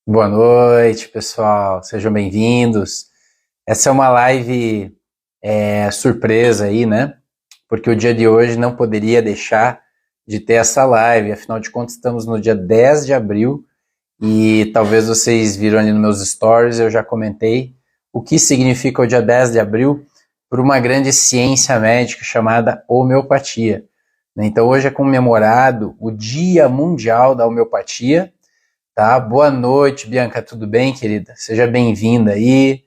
Boa noite, pessoal. Sejam bem-vindos. Essa é uma live surpresa aí, né? Porque o dia de hoje não poderia deixar de ter essa live. Afinal de contas, estamos no dia 10 de abril e talvez vocês viram ali nos meus stories, eu já comentei o que significa o dia 10 de abril por uma grande ciência médica chamada homeopatia. Então, hoje é comemorado o Dia Mundial da Homeopatia. Tá, boa noite, Bianca, tudo bem, querida? Seja bem-vinda aí,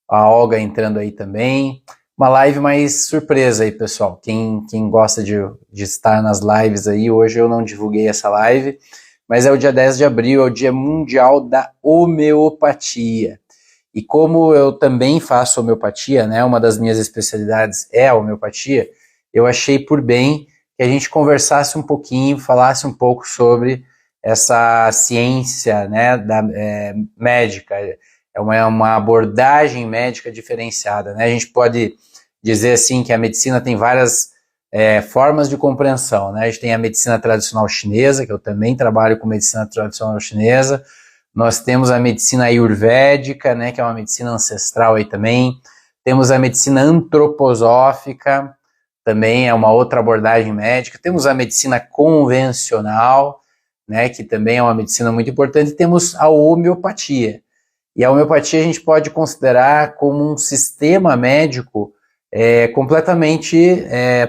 a Olga entrando aí também. Uma live mais surpresa aí, pessoal. Quem gosta de estar nas lives aí, hoje eu não divulguei essa live, mas é o dia 10 de abril, é o Dia Mundial da Homeopatia. E como eu também faço homeopatia, né, uma das minhas especialidades é a homeopatia, eu achei por bem que a gente conversasse um pouquinho, falasse um pouco sobre essa ciência, né, médica, é uma abordagem médica diferenciada, né? A gente pode dizer assim que a medicina tem várias formas de compreensão, né? A gente tem a medicina tradicional chinesa, que eu também trabalho com medicina tradicional chinesa. Nós temos a medicina ayurvédica, né, que é uma medicina ancestral aí também. Temos a medicina antroposófica, também é uma outra abordagem médica. Temos a medicina convencional, né, que também é uma medicina muito importante, e temos a homeopatia. E a homeopatia a gente pode considerar como um sistema médico completamente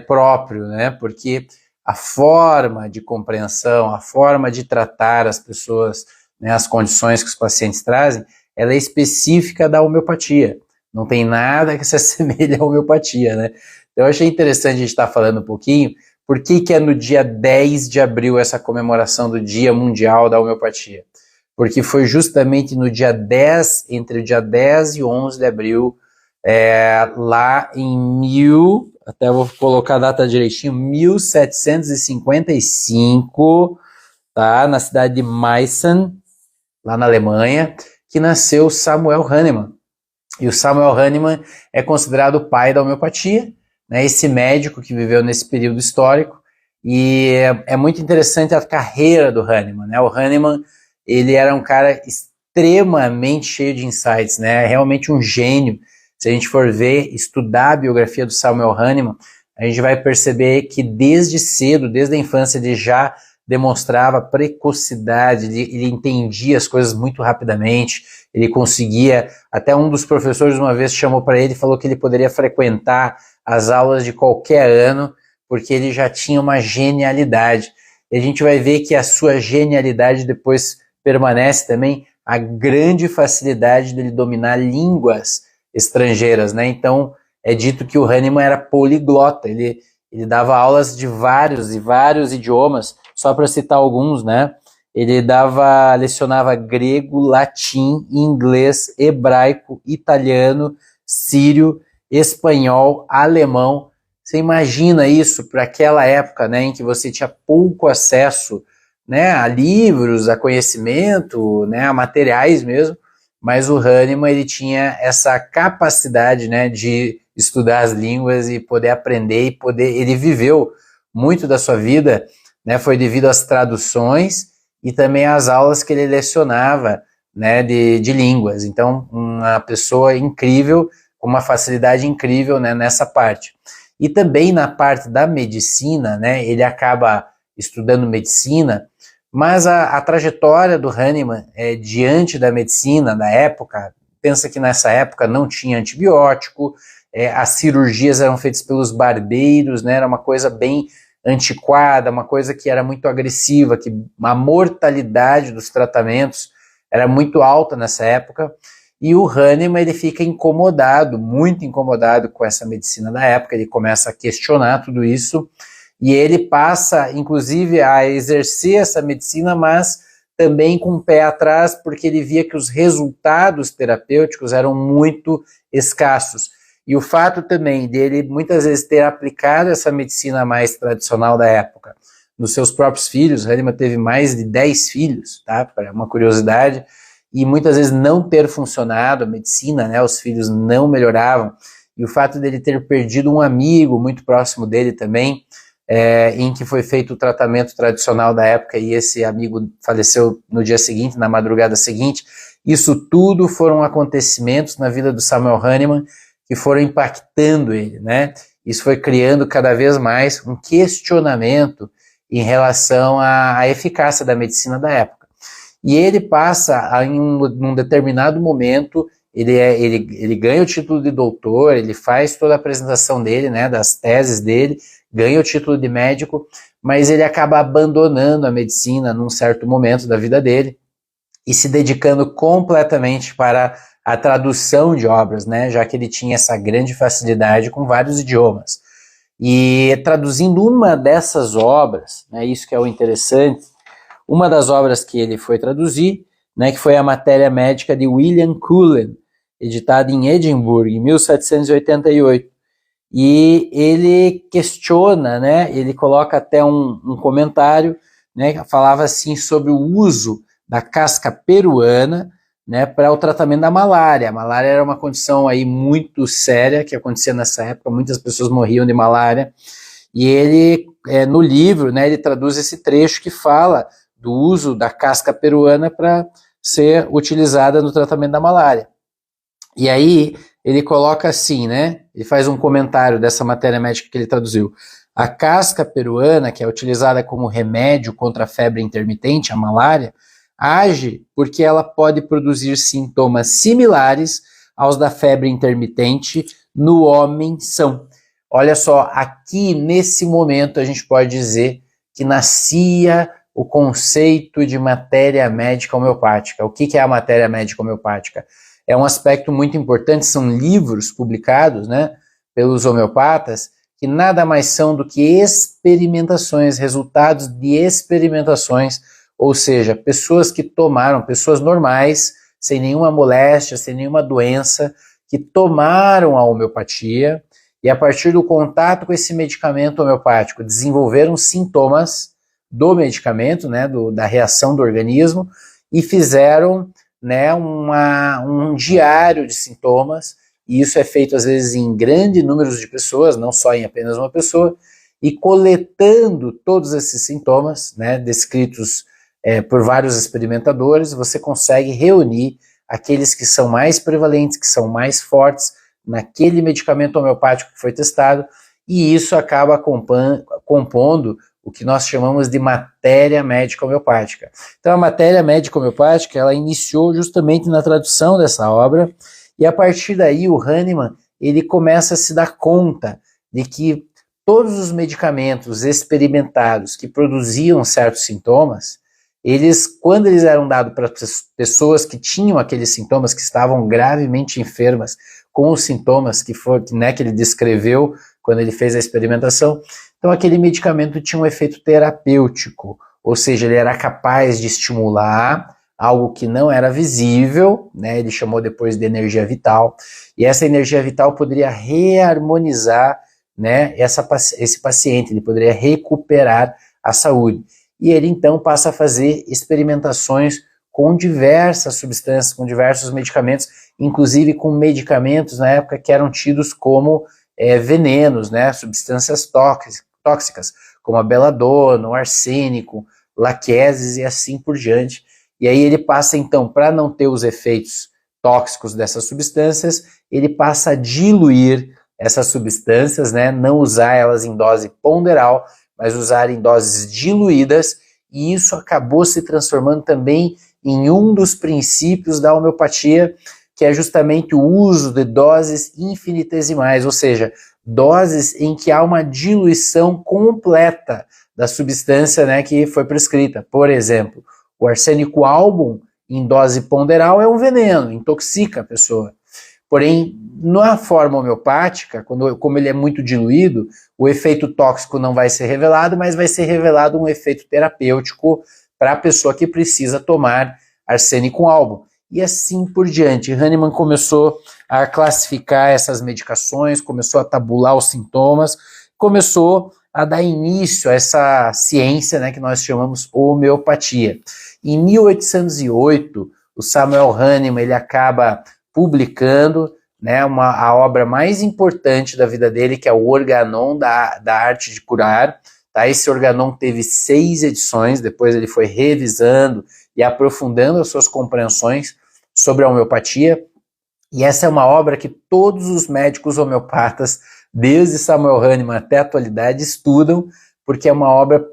próprio, né, porque a forma de compreensão, a forma de tratar as pessoas, né, as condições que os pacientes trazem, ela é específica da homeopatia. Não tem nada que se assemelhe à homeopatia, né? Então eu achei interessante a gente estar falando um pouquinho. Por que é no dia 10 de abril essa comemoração do Dia Mundial da Homeopatia? Porque foi justamente no dia 10, entre o dia 10 e 11 de abril, lá em até vou colocar a data direitinho, 1755, tá? Na cidade de Meissen, lá na Alemanha, que nasceu Samuel Hahnemann. E o Samuel Hahnemann é considerado o pai da homeopatia, né, esse médico que viveu nesse período histórico, e é muito interessante a carreira do Hahnemann, né? O Hahnemann, ele era um cara extremamente cheio de insights, né? Realmente um gênio. Se a gente for ver, estudar a biografia do Samuel Hahnemann, a gente vai perceber que desde cedo, desde a infância, ele já demonstrava precocidade, ele entendia as coisas muito rapidamente, ele conseguia, até um dos professores uma vez chamou para ele e falou que ele poderia frequentar as aulas de qualquer ano, porque ele já tinha uma genialidade. E a gente vai ver que a sua genialidade depois permanece também a grande facilidade dele dominar línguas estrangeiras, né? Então, é dito que o Hahnemann era poliglota, ele dava aulas de vários e vários idiomas, só para citar alguns, né? Ele lecionava grego, latim, inglês, hebraico, italiano, sírio, espanhol, alemão. Você imagina isso para aquela época, né, em que você tinha pouco acesso, né, a livros, a conhecimento, né, a materiais mesmo, mas o Hahnemann ele tinha essa capacidade, né, de estudar as línguas e poder aprender ele viveu muito da sua vida, né, foi devido às traduções e também às aulas que ele lecionava, né, de línguas. Então, uma pessoa incrível, com uma facilidade incrível, né, nessa parte. E também na parte da medicina, né, ele acaba estudando medicina, mas a trajetória do Hahnemann diante da medicina da época, pensa que nessa época não tinha antibiótico, as cirurgias eram feitas pelos barbeiros, né, era uma coisa bem antiquada, uma coisa que era muito agressiva, que a mortalidade dos tratamentos era muito alta nessa época, e o Hahnemann ele fica incomodado, muito incomodado com essa medicina da época, ele começa a questionar tudo isso, e ele passa, inclusive, a exercer essa medicina, mas também com o pé atrás, porque ele via que os resultados terapêuticos eram muito escassos. E o fato também dele muitas vezes ter aplicado essa medicina mais tradicional da época nos seus próprios filhos, Hahnemann teve mais de 10 filhos, tá? Para uma curiosidade, e muitas vezes não ter funcionado a medicina, né? Os filhos não melhoravam, e o fato dele ter perdido um amigo muito próximo dele também, em que foi feito o tratamento tradicional da época e esse amigo faleceu no dia seguinte, na madrugada seguinte. Isso tudo foram acontecimentos na vida do Samuel Hahnemann que foram impactando ele, né? Isso foi criando cada vez mais um questionamento em relação à eficácia da medicina da época. E ele passa, num determinado momento, ele ganha o título de doutor, ele faz toda a apresentação dele, né, das teses dele, ganha o título de médico, mas ele acaba abandonando a medicina num certo momento da vida dele e se dedicando completamente para a tradução de obras, né, já que ele tinha essa grande facilidade com vários idiomas. E traduzindo uma dessas obras, né, isso que é o interessante, uma das obras que ele foi traduzir, né, que foi a Matéria Médica de William Cullen, editada em Edimburgo, em 1788. E ele questiona, né, ele coloca até um comentário, né, que falava assim sobre o uso da casca peruana, né, para o tratamento da malária. A malária era uma condição aí muito séria que acontecia nessa época, muitas pessoas morriam de malária, e ele, no livro, né, ele traduz esse trecho que fala do uso da casca peruana para ser utilizada no tratamento da malária. E aí ele coloca assim, né, ele faz um comentário dessa matéria médica que ele traduziu. A casca peruana, que é utilizada como remédio contra a febre intermitente, a malária, age porque ela pode produzir sintomas similares aos da febre intermitente no homem são. Olha só, aqui nesse momento a gente pode dizer que nascia o conceito de matéria médica homeopática. O que é a matéria médica homeopática? É um aspecto muito importante, são livros publicados, né, pelos homeopatas, que nada mais são do que experimentações, resultados de experimentações, ou seja, pessoas que tomaram, pessoas normais, sem nenhuma moléstia, sem nenhuma doença, que tomaram a homeopatia e a partir do contato com esse medicamento homeopático desenvolveram sintomas do medicamento, né, da reação do organismo e fizeram, né, um diário de sintomas, e isso é feito às vezes em grande número de pessoas, não só em apenas uma pessoa, e coletando todos esses sintomas, né, descritos por vários experimentadores, você consegue reunir aqueles que são mais prevalentes, que são mais fortes naquele medicamento homeopático que foi testado, e isso acaba compondo o que nós chamamos de matéria médica homeopática. Então a matéria médica homeopática, ela iniciou justamente na tradução dessa obra, e a partir daí o Hahnemann, ele começa a se dar conta de que todos os medicamentos experimentados que produziam certos sintomas, quando eles eram dados para pessoas que tinham aqueles sintomas, que estavam gravemente enfermas, com os sintomas que ele descreveu quando ele fez a experimentação, então aquele medicamento tinha um efeito terapêutico, ou seja, ele era capaz de estimular algo que não era visível, né, ele chamou depois de energia vital, e essa energia vital poderia reharmonizar, né, esse paciente, ele poderia recuperar a saúde. E ele então passa a fazer experimentações com diversas substâncias, com diversos medicamentos, inclusive com medicamentos na época que eram tidos como venenos, né, substâncias tóxicas, como a beladona, o arsênico, laqueses e assim por diante. E aí ele passa então, para não ter os efeitos tóxicos dessas substâncias, ele passa a diluir essas substâncias, né, não usar elas em dose ponderal, mas usar em doses diluídas, e isso acabou se transformando também em um dos princípios da homeopatia, que é justamente o uso de doses infinitesimais, ou seja, doses em que há uma diluição completa da substância, né, que foi prescrita. Por exemplo, o arsênico album em dose ponderal é um veneno, intoxica a pessoa. Porém, na forma homeopática, como ele é muito diluído, o efeito tóxico não vai ser revelado, mas vai ser revelado um efeito terapêutico para a pessoa que precisa tomar arsênico album. E assim por diante. Hahnemann começou a classificar essas medicações, começou a tabular os sintomas, começou a dar início a essa ciência, né, que nós chamamos homeopatia. Em 1808, o Samuel Hahnemann ele acaba publicando, né, a obra mais importante da vida dele, que é o Organon da Arte de Curar, Tá? Esse Organon teve 6 edições, depois ele foi revisando e aprofundando as suas compreensões sobre a homeopatia, e essa é uma obra que todos os médicos homeopatas, desde Samuel Hahnemann até a atualidade, estudam, porque é uma obra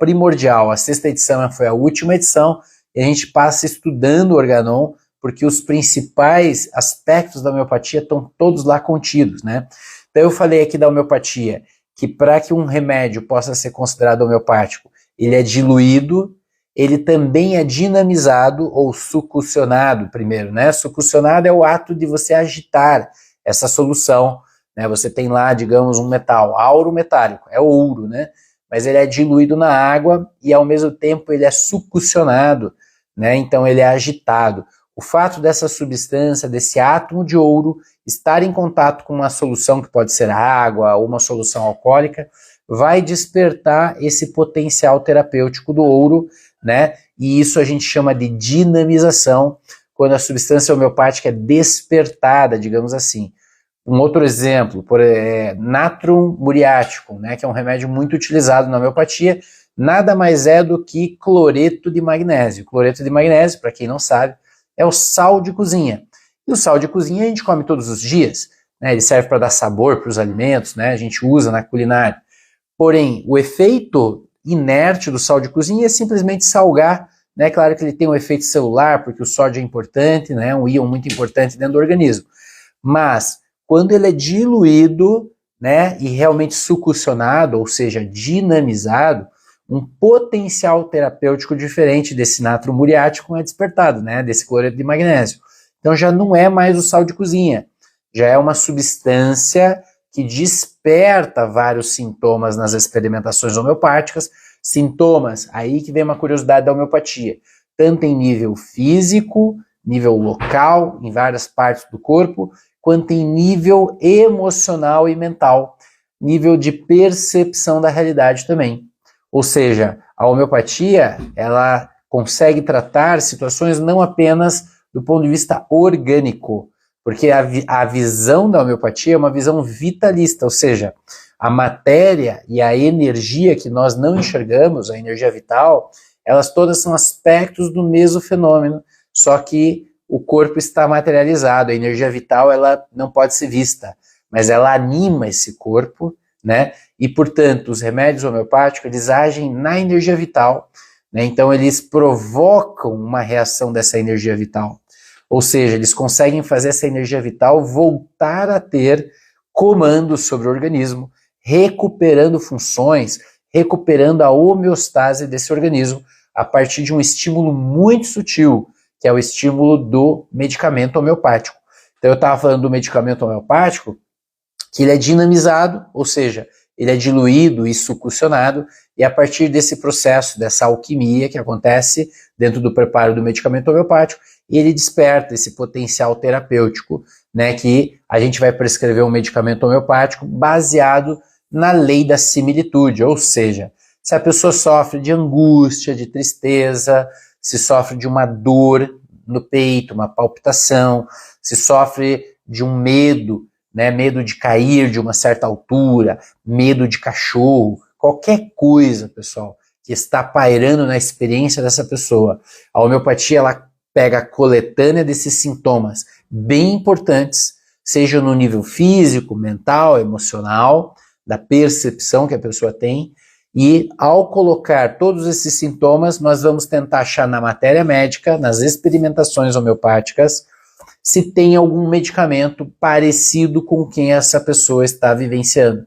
primordial. A 6ª edição foi a última edição, e a gente passa estudando o Organon, porque os principais aspectos da homeopatia estão todos lá contidos, né? Então eu falei aqui da homeopatia, que para que um remédio possa ser considerado homeopático, ele é diluído, ele também é dinamizado ou succionado primeiro, né? Succionado é o ato de você agitar essa solução, né? Você tem lá, digamos, um metal, auro metálico, é ouro, né? Mas ele é diluído na água e ao mesmo tempo ele é succionado, né? Então ele é agitado. O fato dessa substância, desse átomo de ouro, estar em contato com uma solução que pode ser água ou uma solução alcoólica, vai despertar esse potencial terapêutico do ouro, né? E isso a gente chama de dinamização, quando a substância homeopática é despertada, digamos assim. Um outro exemplo, natrum muriático, né, que é um remédio muito utilizado na homeopatia, nada mais é do que cloreto de magnésio. Cloreto de magnésio, para quem não sabe, é o sal de cozinha. E o sal de cozinha a gente come todos os dias, né? Ele serve para dar sabor para os alimentos, né? A gente usa na culinária. Porém, o efeito inerte do sal de cozinha é simplesmente salgar, né? Claro que ele tem um efeito celular, porque o sódio é importante, né? Um íon muito importante dentro do organismo. Mas, quando ele é diluído, né? E realmente succionado, ou seja, dinamizado, um potencial terapêutico diferente desse natro muriático é despertado, né? Desse cloreto de magnésio. Então já não é mais o sal de cozinha, já é uma substância que desperta vários sintomas nas experimentações homeopáticas, sintomas, aí que vem uma curiosidade da homeopatia, tanto em nível físico, nível local, em várias partes do corpo, quanto em nível emocional e mental, nível de percepção da realidade também. Ou seja, a homeopatia, ela consegue tratar situações não apenas do ponto de vista orgânico, porque a visão da homeopatia é uma visão vitalista, ou seja, a matéria e a energia que nós não enxergamos, a energia vital, elas todas são aspectos do mesmo fenômeno, só que o corpo está materializado, a energia vital ela não pode ser vista, mas ela anima esse corpo, né? E, portanto, os remédios homeopáticos, eles agem na energia vital, né? Então eles provocam uma reação dessa energia vital. Ou seja, eles conseguem fazer essa energia vital voltar a ter comando sobre o organismo, recuperando funções, recuperando a homeostase desse organismo a partir de um estímulo muito sutil, que é o estímulo do medicamento homeopático. Então eu estava falando do medicamento homeopático, que ele é dinamizado, ou seja, ele é diluído e succionado, e a partir desse processo, dessa alquimia que acontece dentro do preparo do medicamento homeopático, ele desperta esse potencial terapêutico, né, que a gente vai prescrever um medicamento homeopático baseado na lei da similitude, ou seja, se a pessoa sofre de angústia, de tristeza, se sofre de uma dor no peito, uma palpitação, se sofre de um medo, né, medo de cair de uma certa altura, medo de cachorro, qualquer coisa, pessoal, que está pairando na experiência dessa pessoa. A homeopatia, ela pega a coletânea desses sintomas bem importantes, seja no nível físico, mental, emocional, da percepção que a pessoa tem, e ao colocar todos esses sintomas, nós vamos tentar achar na matéria médica, nas experimentações homeopáticas, se tem algum medicamento parecido com quem essa pessoa está vivenciando.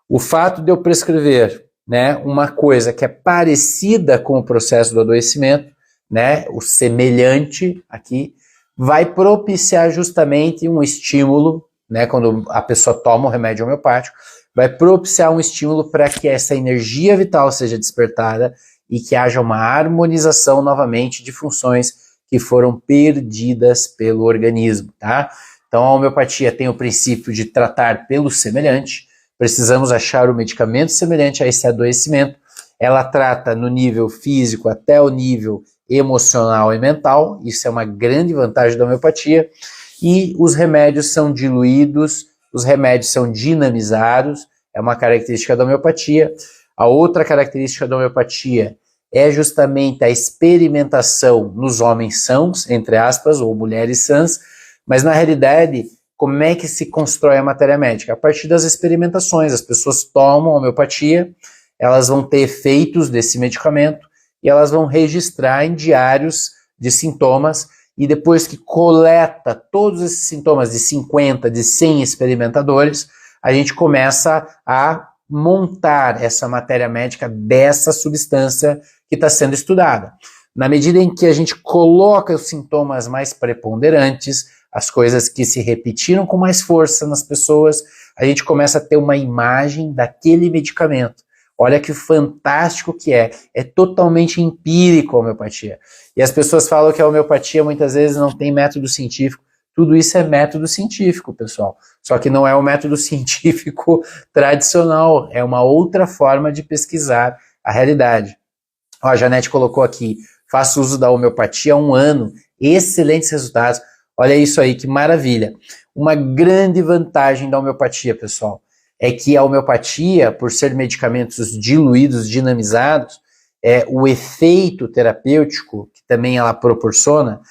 O fato de eu prescrever, né, uma coisa que é parecida com o processo do adoecimento, né, o semelhante aqui, vai propiciar justamente um estímulo, né, quando a pessoa toma um remédio homeopático, vai propiciar um estímulo para que essa energia vital seja despertada e que haja uma harmonização novamente de funções que foram perdidas pelo organismo, tá? Então a homeopatia tem o princípio de tratar pelo semelhante, precisamos achar o medicamento semelhante a esse adoecimento, ela trata no nível físico até o nível emocional e mental, isso é uma grande vantagem da homeopatia, e os remédios são diluídos, os remédios são dinamizados, é uma característica da homeopatia. A outra característica da homeopatia é justamente a experimentação nos homens sãos, entre aspas, ou mulheres sãs, mas na realidade, como é que se constrói a matéria médica? A partir das experimentações, as pessoas tomam a homeopatia, elas vão ter efeitos desse medicamento e elas vão registrar em diários de sintomas, e depois que coleta todos esses sintomas de 50, de 100 experimentadores, a gente começa a montar essa matéria médica dessa substância que está sendo estudada. Na medida em que a gente coloca os sintomas mais preponderantes, as coisas que se repetiram com mais força nas pessoas, a gente começa a ter uma imagem daquele medicamento. Olha que fantástico que é totalmente empírico a homeopatia. E as pessoas falam que a homeopatia muitas vezes não tem método científico. Tudo isso é método científico, pessoal. Só que não é o método científico tradicional, é uma outra forma de pesquisar a realidade. Ó, a Janete colocou aqui, faço uso da homeopatia há 1 ano, excelentes resultados. Olha isso aí, que maravilha. Uma grande vantagem da homeopatia, pessoal, é que a homeopatia, por ser medicamentos diluídos, dinamizados, o efeito terapêutico que também ela proporciona,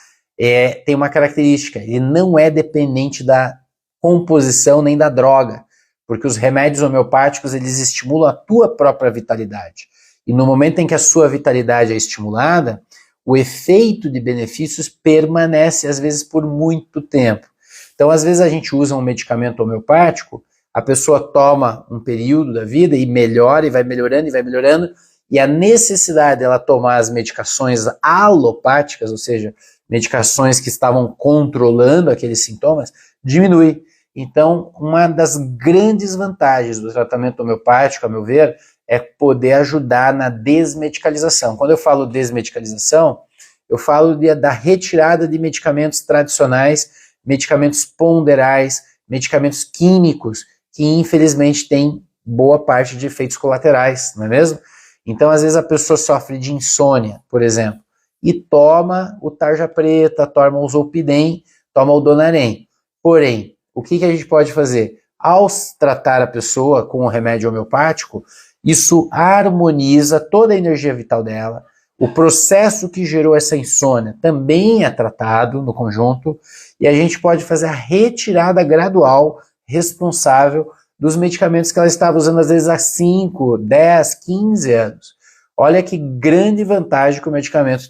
tem uma característica, ele não é dependente da composição nem da droga, porque os remédios homeopáticos eles estimulam a tua própria vitalidade. E no momento em que a sua vitalidade é estimulada, o efeito de benefícios permanece às vezes por muito tempo. Então às vezes a gente usa um medicamento homeopático, a pessoa toma um período da vida e melhora e vai melhorando, e a necessidade dela tomar as medicações alopáticas, ou seja, medicações que estavam controlando aqueles sintomas, diminui. Então, uma das grandes vantagens do tratamento homeopático, a meu ver, é poder ajudar na desmedicalização. Quando eu falo desmedicalização, eu falo da retirada de medicamentos tradicionais, medicamentos ponderais, medicamentos químicos, que infelizmente têm boa parte de efeitos colaterais, não é mesmo? Então, às vezes a pessoa sofre de insônia, por exemplo, e toma o tarja preta, toma o zolpidem, toma o donarém. Porém, o que a gente pode fazer? Ao tratar a pessoa com o remédio homeopático, isso harmoniza toda a energia vital dela, o processo que gerou essa insônia também é tratado no conjunto, e a gente pode fazer a retirada gradual, responsável, dos medicamentos que ela estava usando às vezes há 5, 10, 15 anos. Olha que grande vantagem que o medicamento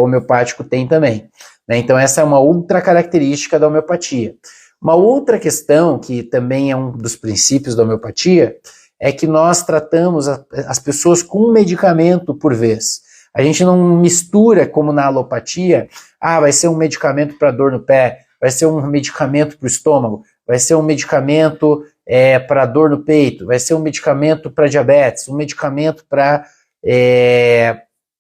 homeopático tem também, né? Então essa é uma outra característica da homeopatia. Uma outra questão, que também é um dos princípios da homeopatia, é que nós tratamos as pessoas com um medicamento por vez. A gente não mistura como na alopatia, vai ser um medicamento para dor no pé, vai ser um medicamento para o estômago, vai ser um medicamento para dor no peito, vai ser um medicamento para diabetes, um medicamento para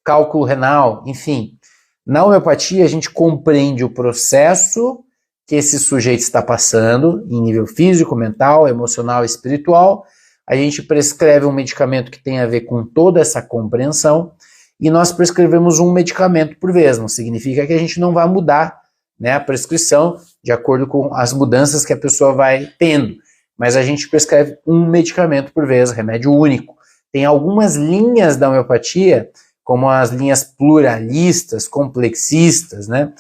cálculo renal, enfim. Na homeopatia a gente compreende o processo que esse sujeito está passando, em nível físico, mental, emocional e espiritual. A gente prescreve um medicamento que tem a ver com toda essa compreensão, e nós prescrevemos um medicamento por vez. Não significa que a gente não vai mudar, né, a prescrição de acordo com as mudanças que a pessoa vai tendo, mas a gente prescreve um medicamento por vez, remédio único. Tem algumas linhas da homeopatia, como as linhas pluralistas, complexistas, né,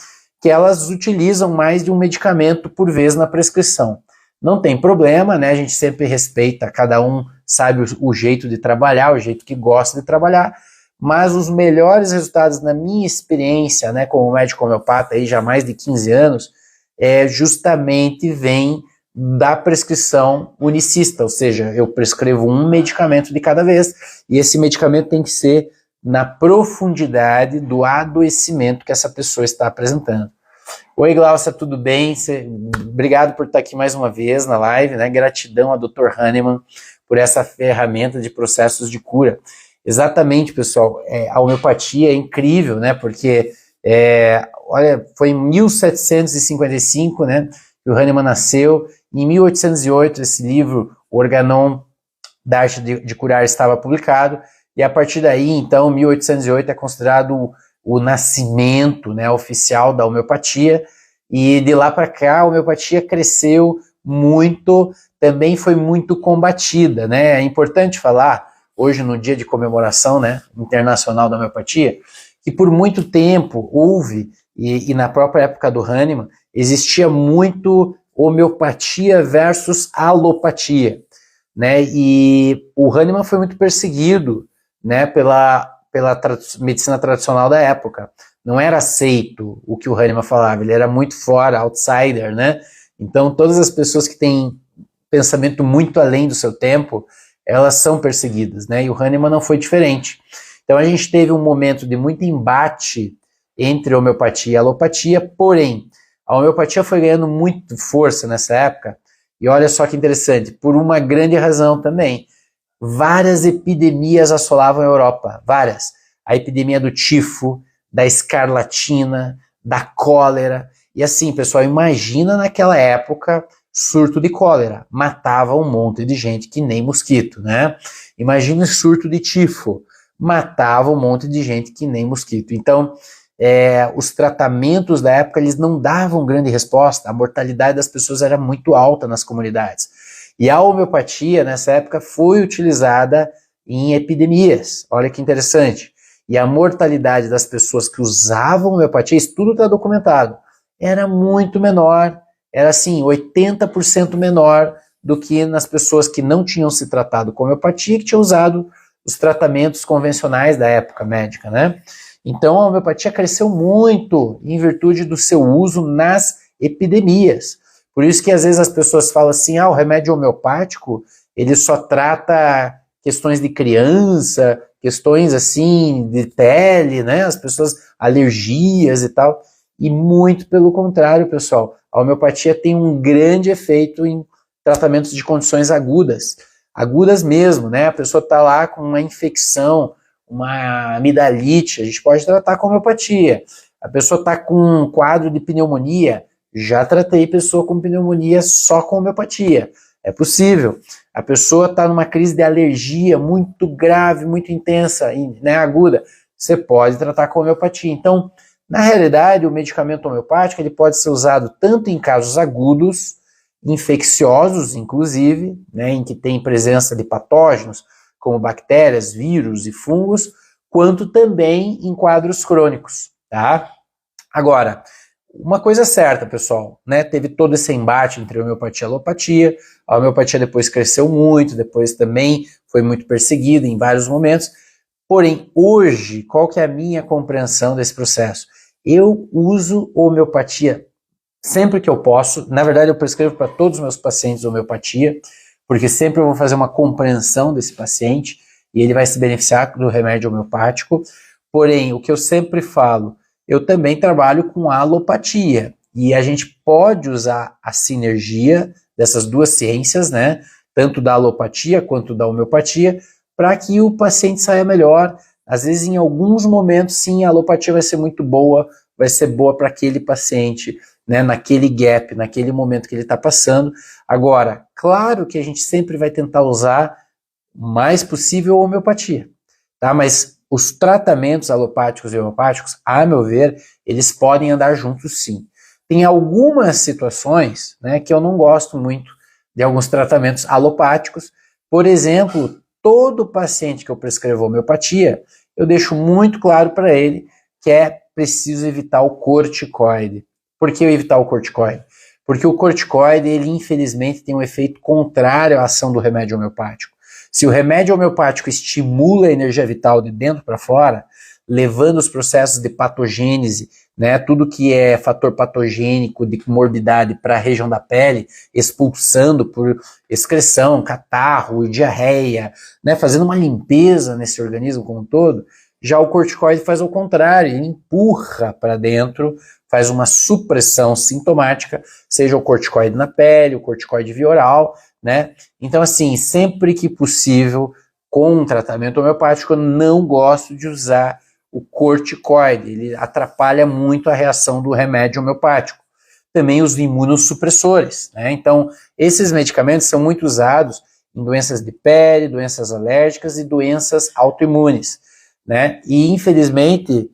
que elas utilizam mais de um medicamento por vez na prescrição. Não tem problema, né, a gente sempre respeita, cada um sabe o jeito de trabalhar, o jeito que gosta de trabalhar, mas os melhores resultados, na minha experiência, né, como médico homeopata aí já há mais de 15 anos, justamente vem da prescrição unicista, ou seja, eu prescrevo um medicamento de cada vez, e esse medicamento tem que ser na profundidade do adoecimento que essa pessoa está apresentando. Oi, Glaucia, tudo bem? Obrigado por estar aqui mais uma vez na live, né? Gratidão a Dr. Hahnemann por essa ferramenta de processos de cura. Exatamente, pessoal, a homeopatia é incrível, né? Porque, olha, foi em 1755, né, que o Hahnemann nasceu. Em 1808, esse livro, O Organon da Arte de Curar, estava publicado. E a partir daí, então, 1808 é considerado o nascimento, né, oficial da homeopatia. E de lá para cá, a homeopatia cresceu muito, também foi muito combatida, né? É importante falar, hoje no dia de comemoração, né, internacional da homeopatia, que por muito tempo houve, e na própria época do Hahnemann, existia muito homeopatia versus alopatia, né, e o Hahnemann foi muito perseguido, né, pela medicina tradicional da época. Não era aceito o que o Hahnemann falava, ele era muito fora, outsider, né, então todas as pessoas que têm pensamento muito além do seu tempo, elas são perseguidas, né? E o Hahnemann não foi diferente. Então a gente teve um momento de muito embate entre a homeopatia e a alopatia, porém, a homeopatia foi ganhando muito força nessa época, e olha só que interessante, por uma grande razão também. Várias epidemias assolavam a Europa, várias. A epidemia do tifo, da escarlatina, da cólera, e assim, pessoal, imagina naquela época surto de cólera, matava um monte de gente que nem mosquito, né? Imagina surto de tifo, matava um monte de gente que nem mosquito. Então, os tratamentos da época, eles não davam grande resposta, a mortalidade das pessoas era muito alta nas comunidades. E a homeopatia, nessa época, foi utilizada em epidemias, olha que interessante. E a mortalidade das pessoas que usavam homeopatia, isso tudo está documentado, era muito menor, era assim, 80% menor do que nas pessoas que não tinham se tratado com homeopatia, que tinham usado os tratamentos convencionais da época médica, né? Então a homeopatia cresceu muito em virtude do seu uso nas epidemias. Por isso que às vezes as pessoas falam assim, o remédio homeopático, ele só trata questões de criança, questões assim de pele, né? As pessoas, alergias e tal. E muito pelo contrário, pessoal. A homeopatia tem um grande efeito em tratamentos de condições agudas. Agudas mesmo, né? A pessoa está lá com uma infecção, uma amidalite, a gente pode tratar com homeopatia. A pessoa está com um quadro de pneumonia, já tratei pessoa com pneumonia só com homeopatia. É possível. A pessoa está numa crise de alergia muito grave, muito intensa, né, aguda. Você pode tratar com homeopatia. Então, na realidade, o medicamento homeopático ele pode ser usado tanto em casos agudos, infecciosos, inclusive, né, em que tem presença de patógenos, como bactérias, vírus e fungos, quanto também em quadros crônicos, tá? Agora, uma coisa certa, pessoal, né, teve todo esse embate entre homeopatia e alopatia, a homeopatia depois cresceu muito, depois também foi muito perseguida em vários momentos, porém, hoje, qual que é a minha compreensão desse processo? Eu uso homeopatia sempre que eu posso, na verdade eu prescrevo para todos os meus pacientes homeopatia, porque sempre eu vou fazer uma compreensão desse paciente e ele vai se beneficiar do remédio homeopático, porém, o que eu sempre falo, eu também trabalho com alopatia, e a gente pode usar a sinergia dessas duas ciências, né, tanto da alopatia quanto da homeopatia, para que o paciente saia melhor. Às vezes, em alguns momentos, sim, a alopatia vai ser muito boa, vai ser boa para aquele paciente, né, naquele gap, naquele momento que ele está passando. Agora, claro que a gente sempre vai tentar usar o mais possível a homeopatia, tá? Mas os tratamentos alopáticos e homeopáticos, a meu ver, eles podem andar juntos sim. Tem algumas situações, né, que eu não gosto muito de alguns tratamentos alopáticos. Por exemplo, todo paciente que eu prescrevo homeopatia, eu deixo muito claro para ele que é preciso evitar o corticoide. Por que evitar o corticoide? Porque o corticoide, ele infelizmente tem um efeito contrário à ação do remédio homeopático. Se o remédio homeopático estimula a energia vital de dentro para fora, levando os processos de patogênese, né, tudo que é fator patogênico de morbidade para a região da pele, expulsando por excreção, catarro, diarreia, né, fazendo uma limpeza nesse organismo como um todo, já o corticoide faz o contrário, ele empurra para dentro, faz uma supressão sintomática, seja o corticoide na pele, o corticoide via oral, né? Então, assim, sempre que possível, com um tratamento homeopático, eu não gosto de usar o corticoide, ele atrapalha muito a reação do remédio homeopático. Também os imunossupressores, né? Então, esses medicamentos são muito usados em doenças de pele, doenças alérgicas e doenças autoimunes, né? E, infelizmente,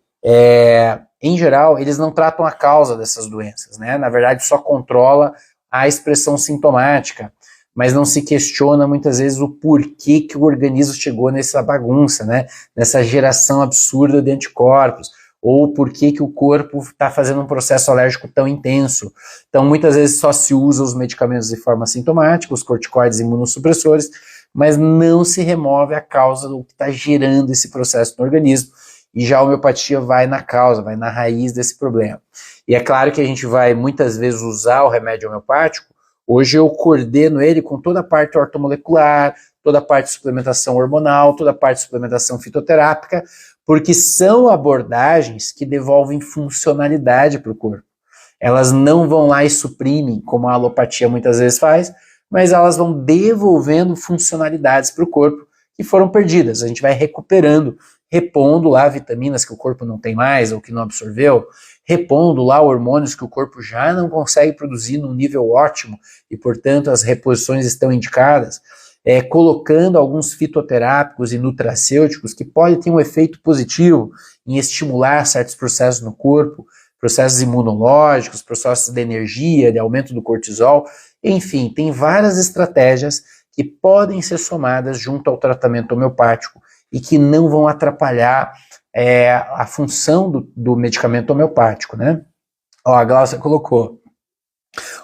em geral, eles não tratam a causa dessas doenças, né? Na verdade, só controla a expressão sintomática. mas não se questiona muitas vezes o porquê que o organismo chegou nessa bagunça, né? Nessa geração absurda de anticorpos, ou por que o corpo está fazendo um processo alérgico tão intenso. Então, muitas vezes só se usa os medicamentos de forma sintomática, os corticoides e imunossupressores, mas não se remove a causa do que está gerando esse processo no organismo, e já a homeopatia vai na causa, vai na raiz desse problema. E é claro que a gente vai muitas vezes usar o remédio homeopático. Hoje eu coordeno ele com toda a parte ortomolecular, toda a parte de suplementação hormonal, toda a parte de suplementação fitoterápica, porque são abordagens que devolvem funcionalidade para o corpo. Elas não vão lá e suprimem, como a alopatia muitas vezes faz, mas elas vão devolvendo funcionalidades para o corpo que foram perdidas. A gente vai recuperando, repondo lá vitaminas que o corpo não tem mais ou que não absorveu, repondo lá hormônios que o corpo já não consegue produzir num nível ótimo e, portanto, as reposições estão indicadas, colocando alguns fitoterápicos e nutracêuticos que podem ter um efeito positivo em estimular certos processos no corpo, processos imunológicos, processos de energia, de aumento do cortisol, enfim, tem várias estratégias que podem ser somadas junto ao tratamento homeopático e que não vão atrapalhar a função do medicamento homeopático, né? Ó, a Glaucia colocou.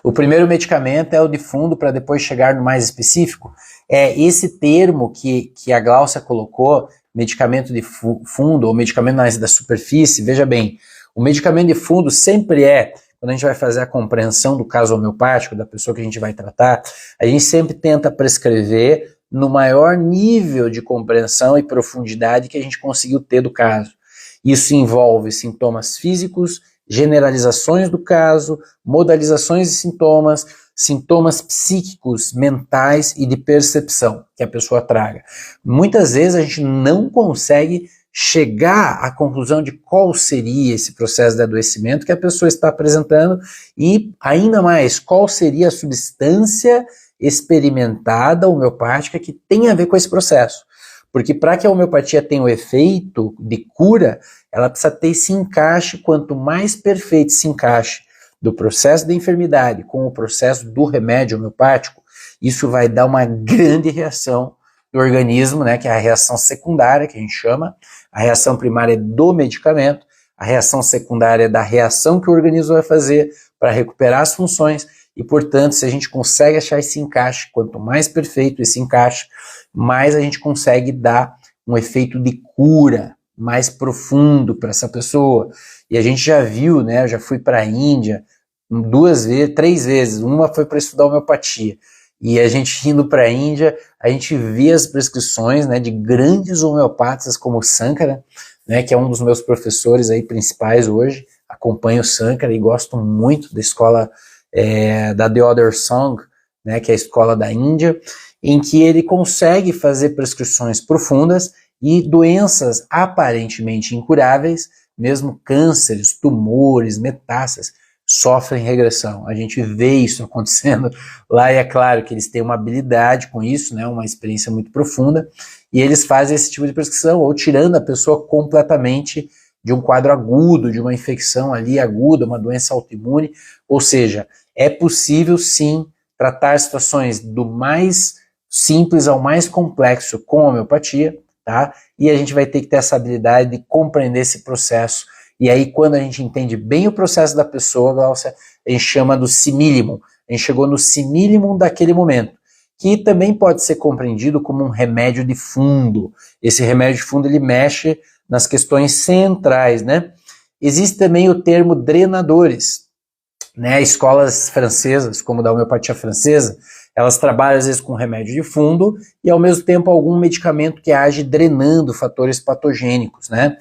O primeiro medicamento é o de fundo para depois chegar no mais específico. Esse termo que a Glaucia colocou, medicamento de fundo ou medicamento da superfície, veja bem, o medicamento de fundo sempre quando a gente vai fazer a compreensão do caso homeopático, da pessoa que a gente vai tratar, a gente sempre tenta prescrever no maior nível de compreensão e profundidade que a gente conseguiu ter do caso. Isso envolve sintomas físicos, generalizações do caso, modalizações de sintomas, sintomas psíquicos, mentais e de percepção que a pessoa traga. Muitas vezes a gente não consegue chegar à conclusão de qual seria esse processo de adoecimento que a pessoa está apresentando e, ainda mais, qual seria a substância experimentada homeopática que tem a ver com esse processo. Porque para que a homeopatia tenha o efeito de cura, ela precisa ter esse encaixe. Quanto mais perfeito esse encaixe do processo da enfermidade com o processo do remédio homeopático, isso vai dar uma grande reação do organismo, né, que é a reação secundária, que a gente chama. A reação primária é do medicamento, a reação secundária é da reação que o organismo vai fazer para recuperar as funções. E, portanto, se a gente consegue achar esse encaixe, quanto mais perfeito esse encaixe, mais a gente consegue dar um efeito de cura mais profundo para essa pessoa. E a gente já viu, né? Eu já fui para a Índia 3 vezes. Uma foi para estudar homeopatia. E a gente indo para a Índia, a gente via as prescrições, né, de grandes homeopatas como o Sankara, né, que é um dos meus professores aí principais hoje. Acompanho o Sankara e gosto muito da escola da The Other Song, né, que é a escola da Índia, em que ele consegue fazer prescrições profundas e doenças aparentemente incuráveis, mesmo cânceres, tumores, metástases, sofrem regressão. A gente vê isso acontecendo lá e é claro que eles têm uma habilidade com isso, né, uma experiência muito profunda, e eles fazem esse tipo de prescrição, ou tirando a pessoa completamente de um quadro agudo, de uma infecção ali aguda, uma doença autoimune, ou seja, é possível sim tratar situações do mais simples ao mais complexo com homeopatia, tá? E a gente vai ter que ter essa habilidade de compreender esse processo. E aí, quando a gente entende bem o processo da pessoa, Glaucia, a gente chama do simílimum. A gente chegou no simílimum daquele momento, que também pode ser compreendido como um remédio de fundo. Esse remédio de fundo, ele mexe nas questões centrais, né? Existe também o termo drenadores, né? Escolas francesas, como da homeopatia francesa, elas trabalham às vezes com remédio de fundo e ao mesmo tempo algum medicamento que age drenando fatores patogênicos, né?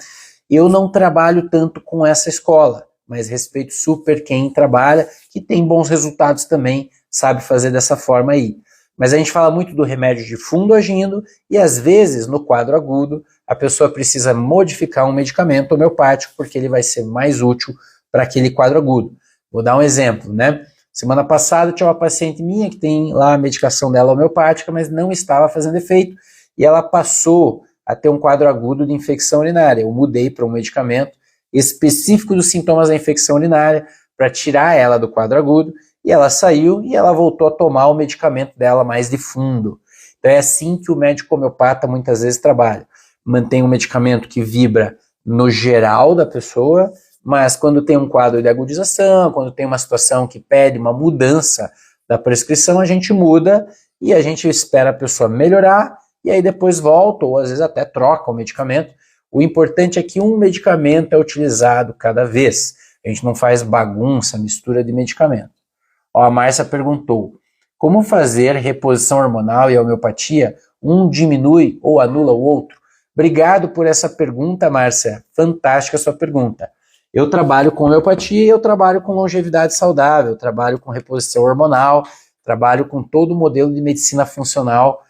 Eu não trabalho tanto com essa escola, mas respeito super quem trabalha, que tem bons resultados também, sabe fazer dessa forma aí. Mas a gente fala muito do remédio de fundo agindo e às vezes no quadro agudo a pessoa precisa modificar um medicamento homeopático porque ele vai ser mais útil para aquele quadro agudo. Vou dar um exemplo, né? Semana passada tinha uma paciente minha que tem lá a medicação dela homeopática, mas não estava fazendo efeito e ela passou a ter um quadro agudo de infecção urinária. Eu mudei para um medicamento específico dos sintomas da infecção urinária para tirar ela do quadro agudo e ela saiu e ela voltou a tomar o medicamento dela mais de fundo. Então é assim que o médico homeopata muitas vezes trabalha. Mantém um medicamento que vibra no geral da pessoa, mas quando tem um quadro de agudização, quando tem uma situação que pede uma mudança da prescrição, a gente muda e a gente espera a pessoa melhorar e aí depois volta ou às vezes até troca o medicamento. O importante é que um medicamento é utilizado cada vez. A gente não faz bagunça, mistura de medicamento. Ó, a Márcia perguntou, como fazer reposição hormonal e homeopatia? Um diminui ou anula o outro? Obrigado por essa pergunta, Márcia. Fantástica a sua pergunta. Eu trabalho com homeopatia e eu trabalho com longevidade saudável, eu trabalho com reposição hormonal, trabalho com todo o modelo de medicina funcional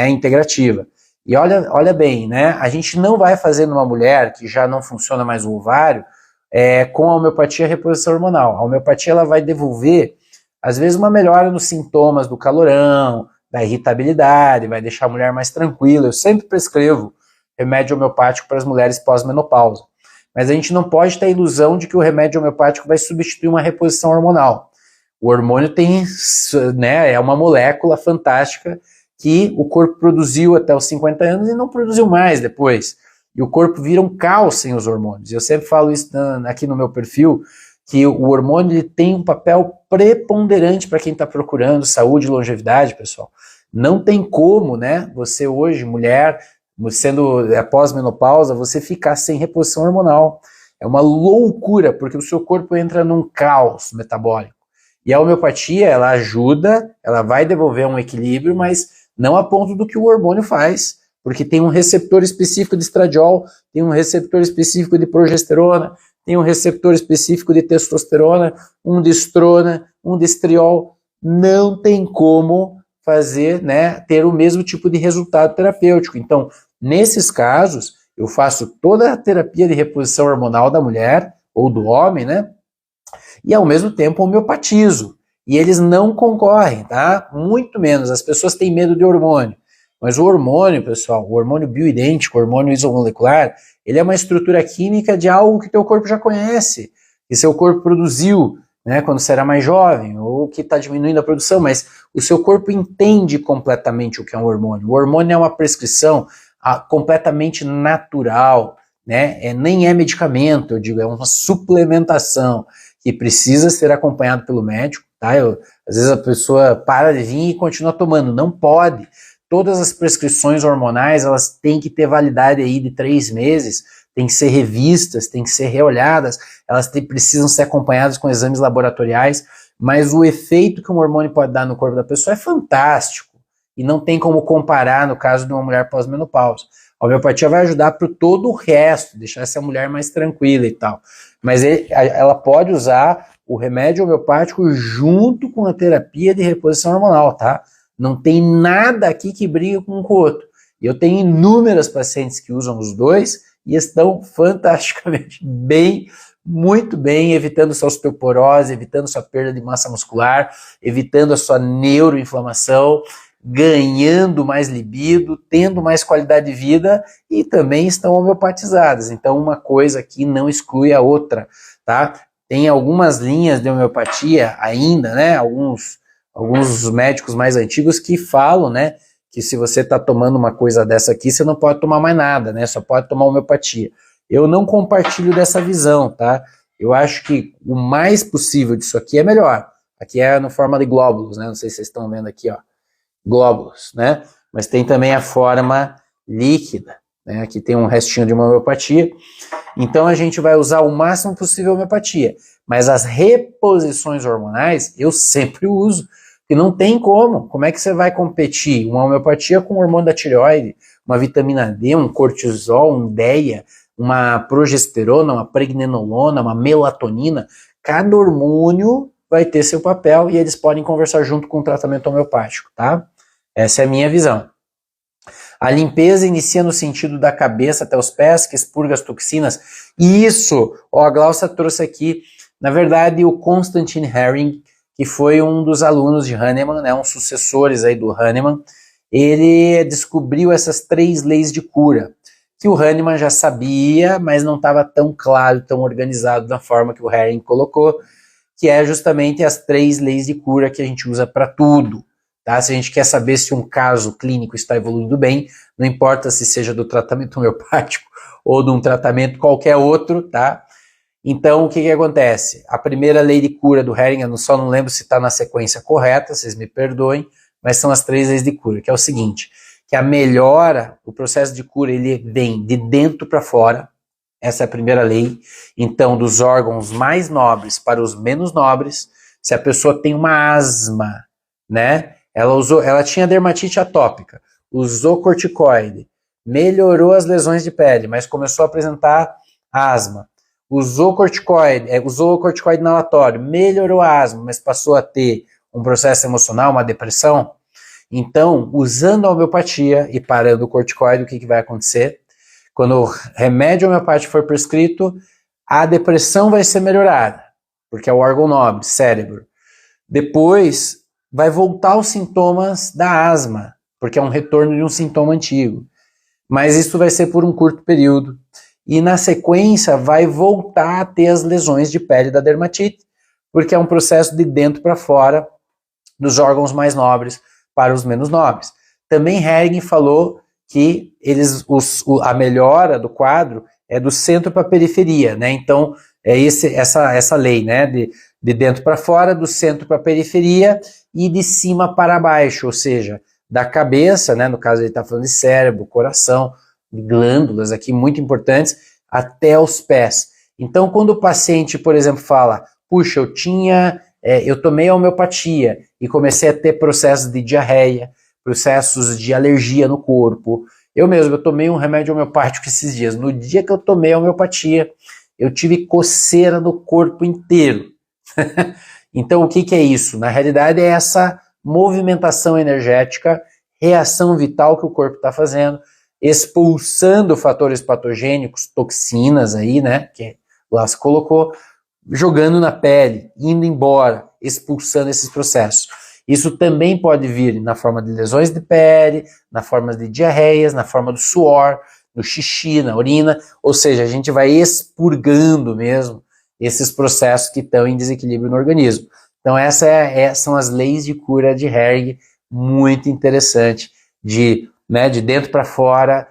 integrativa. E olha bem, né? A gente não vai fazer numa mulher que já não funciona mais o ovário com a homeopatia a reposição hormonal. A homeopatia ela vai devolver, às vezes, uma melhora nos sintomas do calorão, da irritabilidade, vai deixar a mulher mais tranquila. Eu sempre prescrevo remédio homeopático para as mulheres pós-menopausa. Mas a gente não pode ter a ilusão de que o remédio homeopático vai substituir uma reposição hormonal. O hormônio tem, é uma molécula fantástica que o corpo produziu até os 50 anos e não produziu mais depois. E o corpo vira um caos sem os hormônios. Eu sempre falo isso aqui no meu perfil, que o hormônio ele tem um papel preponderante para quem está procurando saúde e longevidade, pessoal. Não tem como, né, você hoje, mulher, sendo pós-menopausa, você ficar sem reposição hormonal. É uma loucura, porque o seu corpo entra num caos metabólico. E a homeopatia, ela ajuda, ela vai devolver um equilíbrio, mas não a ponto do que o hormônio faz, porque tem um receptor específico de estradiol, tem um receptor específico de progesterona, tem um receptor específico de testosterona, um de estrona, um de estriol. Não tem como fazer, ter o mesmo tipo de resultado terapêutico. Então, nesses casos, eu faço toda a terapia de reposição hormonal da mulher, ou do homem, e ao mesmo tempo homeopatizo. E eles não concorrem, tá? Muito menos. As pessoas têm medo de hormônio. Mas o hormônio, pessoal, o hormônio bioidêntico, o hormônio isomolecular, ele é uma estrutura química de algo que teu corpo já conhece, que seu corpo produziu, quando você era mais jovem, ou que está diminuindo a produção, mas o seu corpo entende completamente o que é um hormônio. O hormônio é uma prescrição completamente natural, nem é medicamento, eu digo, é uma suplementação que precisa ser acompanhado pelo médico, tá? Às vezes a pessoa para de vir e continua tomando, não pode. Todas as prescrições hormonais, elas têm que ter validade aí de 3 meses, têm que ser revistas, têm que ser reolhadas, elas precisam ser acompanhadas com exames laboratoriais, mas o efeito que um hormônio pode dar no corpo da pessoa é fantástico, e não tem como comparar no caso de uma mulher pós-menopausa. A homeopatia vai ajudar para todo o resto, deixar essa mulher mais tranquila e tal. Mas ela pode usar o remédio homeopático junto com a terapia de reposição hormonal, tá? Não tem nada aqui que briga com o outro. E eu tenho inúmeras pacientes que usam os dois e estão fantasticamente bem, muito bem, evitando sua osteoporose, evitando sua perda de massa muscular, evitando a sua neuroinflamação, ganhando mais libido, tendo mais qualidade de vida e também estão homeopatizadas. Então uma coisa aqui não exclui a outra, tá? Tem algumas linhas de homeopatia ainda, alguns médicos mais antigos que falam, que se você está tomando uma coisa dessa aqui, você não pode tomar mais nada, só pode tomar homeopatia. Eu não compartilho dessa visão, tá? Eu acho que o mais possível disso aqui é melhor. Aqui é na forma de glóbulos, não sei se vocês estão vendo aqui, ó. Glóbulos, mas tem também a forma líquida, aqui tem um restinho de uma homeopatia, então a gente vai usar o máximo possível a homeopatia, mas as reposições hormonais eu sempre uso, e não tem como é que você vai competir uma homeopatia com o hormônio da tireoide, uma vitamina D, um cortisol, um DEA, uma progesterona, uma pregnenolona, uma melatonina, cada hormônio vai ter seu papel e eles podem conversar junto com o tratamento homeopático, tá? Essa é a minha visão. A limpeza inicia no sentido da cabeça até os pés, que expurga as toxinas. Isso! A Glaucia trouxe aqui, na verdade, o Constantin Hering, que foi um dos alunos de Hahnemann, um sucessores aí do Hahnemann, ele descobriu essas 3 leis de cura, que o Hahnemann já sabia, mas não estava tão claro, tão organizado da forma que o Hering colocou. que é justamente as 3 leis de cura que a gente usa para tudo. Tá? Se a gente quer saber se um caso clínico está evoluindo bem, não importa se seja do tratamento homeopático ou de um tratamento qualquer outro, tá? Então, o que acontece? A primeira lei de cura do Hering, eu só não lembro se está na sequência correta, vocês me perdoem, mas são as 3 leis de cura, que é o seguinte, que a melhora, o processo de cura, ele vem de dentro para fora, essa é a primeira lei, então, dos órgãos mais nobres para os menos nobres. Se a pessoa tem uma asma, né, ela tinha dermatite atópica, usou corticoide, melhorou as lesões de pele, mas começou a apresentar asma, usou corticoide inalatório, melhorou a asma, mas passou a ter um processo emocional, uma depressão. Então, usando a homeopatia e parando o corticoide, o que vai acontecer? Quando o remédio homeopático for prescrito, a depressão vai ser melhorada, porque é o órgão nobre, cérebro. Depois, vai voltar os sintomas da asma, porque é um retorno de um sintoma antigo. Mas isso vai ser por um curto período. E na sequência vai voltar a ter as lesões de pele da dermatite, porque é um processo de dentro para fora, dos órgãos mais nobres para os menos nobres. Também Hering falou que a melhora do quadro é do centro para a periferia, né? Então, é essa lei, né? De dentro para fora, do centro para a periferia e de cima para baixo, ou seja, da cabeça, né? No caso ele está falando de cérebro, coração, glândulas aqui muito importantes, até os pés. Então, quando o paciente, por exemplo, fala, puxa, eu tomei a homeopatia e comecei a ter processos de diarreia, processos de alergia no corpo. Eu tomei um remédio homeopático esses dias. No dia que eu tomei a homeopatia, eu tive coceira no corpo inteiro. Então, o que é isso? Na realidade, é essa movimentação energética, reação vital que o corpo está fazendo, expulsando fatores patogênicos, toxinas aí, né, que lá se colocou, jogando na pele, indo embora, expulsando esses processos. Isso também pode vir na forma de lesões de pele, na forma de diarreias, na forma do suor, no xixi, na urina, ou seja, a gente vai expurgando mesmo esses processos que estão em desequilíbrio no organismo. Então são as leis de cura de Hering, muito interessante, de dentro para fora,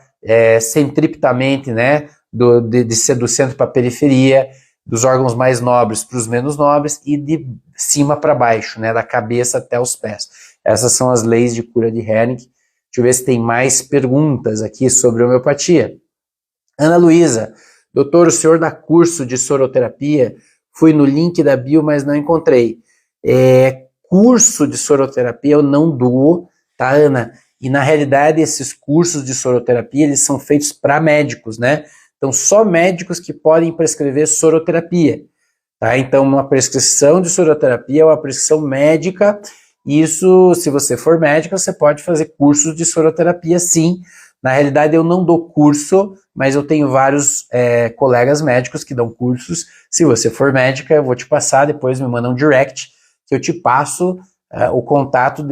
centripetamente, né, do centro para a periferia, dos órgãos mais nobres para os menos nobres e de cima para baixo, né, da cabeça até os pés. Essas são as leis de cura de Hering. Deixa eu ver se tem mais perguntas aqui sobre homeopatia. Ana Luísa, doutor, o senhor dá curso de soroterapia? Fui no link da bio, mas não encontrei. Curso de soroterapia eu não dou, tá, Ana? E na realidade esses cursos de soroterapia, eles são feitos para médicos, né? Então só médicos que podem prescrever soroterapia, tá? Então uma prescrição de soroterapia é uma prescrição médica. Isso, se você for médico, você pode fazer cursos de soroterapia, sim. Na realidade eu não dou curso, mas eu tenho vários colegas médicos que dão cursos. Se você for médica, eu vou te passar, depois me manda um direct, que eu te passo o contato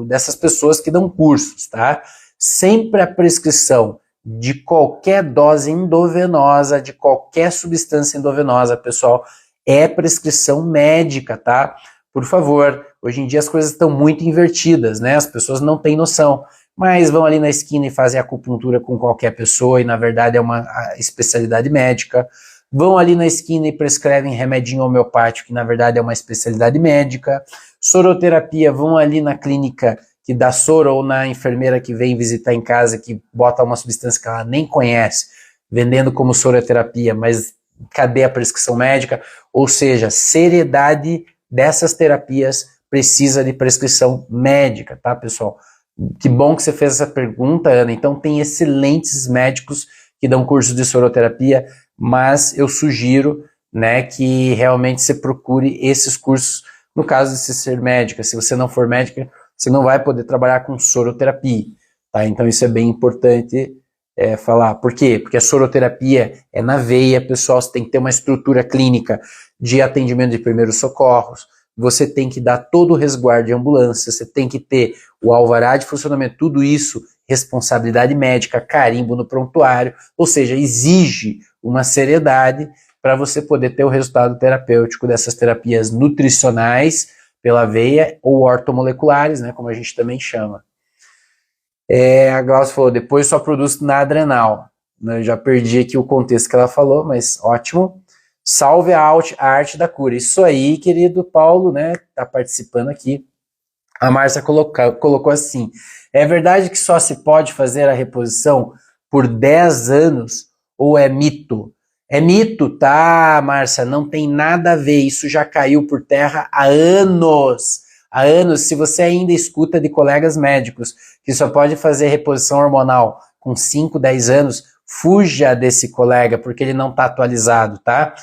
dessas pessoas que dão cursos, tá? Sempre a prescrição de qualquer dose endovenosa, de qualquer substância endovenosa, pessoal, é prescrição médica, tá? Por favor, hoje em dia as coisas estão muito invertidas, né? As pessoas não têm noção, mas vão ali na esquina e fazem acupuntura com qualquer pessoa e na verdade é uma especialidade médica. Vão ali na esquina e prescrevem remedinho homeopático, que na verdade é uma especialidade médica. Soroterapia, vão ali na clínica que dá soro ou na enfermeira que vem visitar em casa, que bota uma substância que ela nem conhece, vendendo como soroterapia, mas cadê a prescrição médica? Ou seja, seriedade dessas terapias precisa de prescrição médica, tá, pessoal? Que bom que você fez essa pergunta, Ana. Então tem excelentes médicos que dão curso de soroterapia, mas eu sugiro, né, que realmente você procure esses cursos no caso de você ser médica. Se você não for médica, você não vai poder trabalhar com soroterapia, tá? Então isso é bem importante falar. Por quê? Porque a soroterapia é na veia, pessoal, você tem que ter uma estrutura clínica de atendimento de primeiros socorros, você tem que dar todo o resguardo de ambulância, você tem que ter o alvará de funcionamento, tudo isso, responsabilidade médica, carimbo no prontuário, ou seja, exige uma seriedade para você poder ter o resultado terapêutico dessas terapias nutricionais pela veia ou ortomoleculares, né, como a gente também chama. A Glaucia falou, depois só produz na adrenal. Eu já perdi aqui o contexto que ela falou, mas ótimo. Salve a arte da cura. Isso aí, querido Paulo, né, tá participando aqui. A Márcia colocou assim, é verdade que só se pode fazer a reposição por 10 anos ou é mito? É mito, tá, Márcia? Não tem nada a ver, isso já caiu por terra há anos. Há anos, se você ainda escuta de colegas médicos que só pode fazer reposição hormonal com 5, 10 anos, fuja desse colega, porque ele não está atualizado, tá?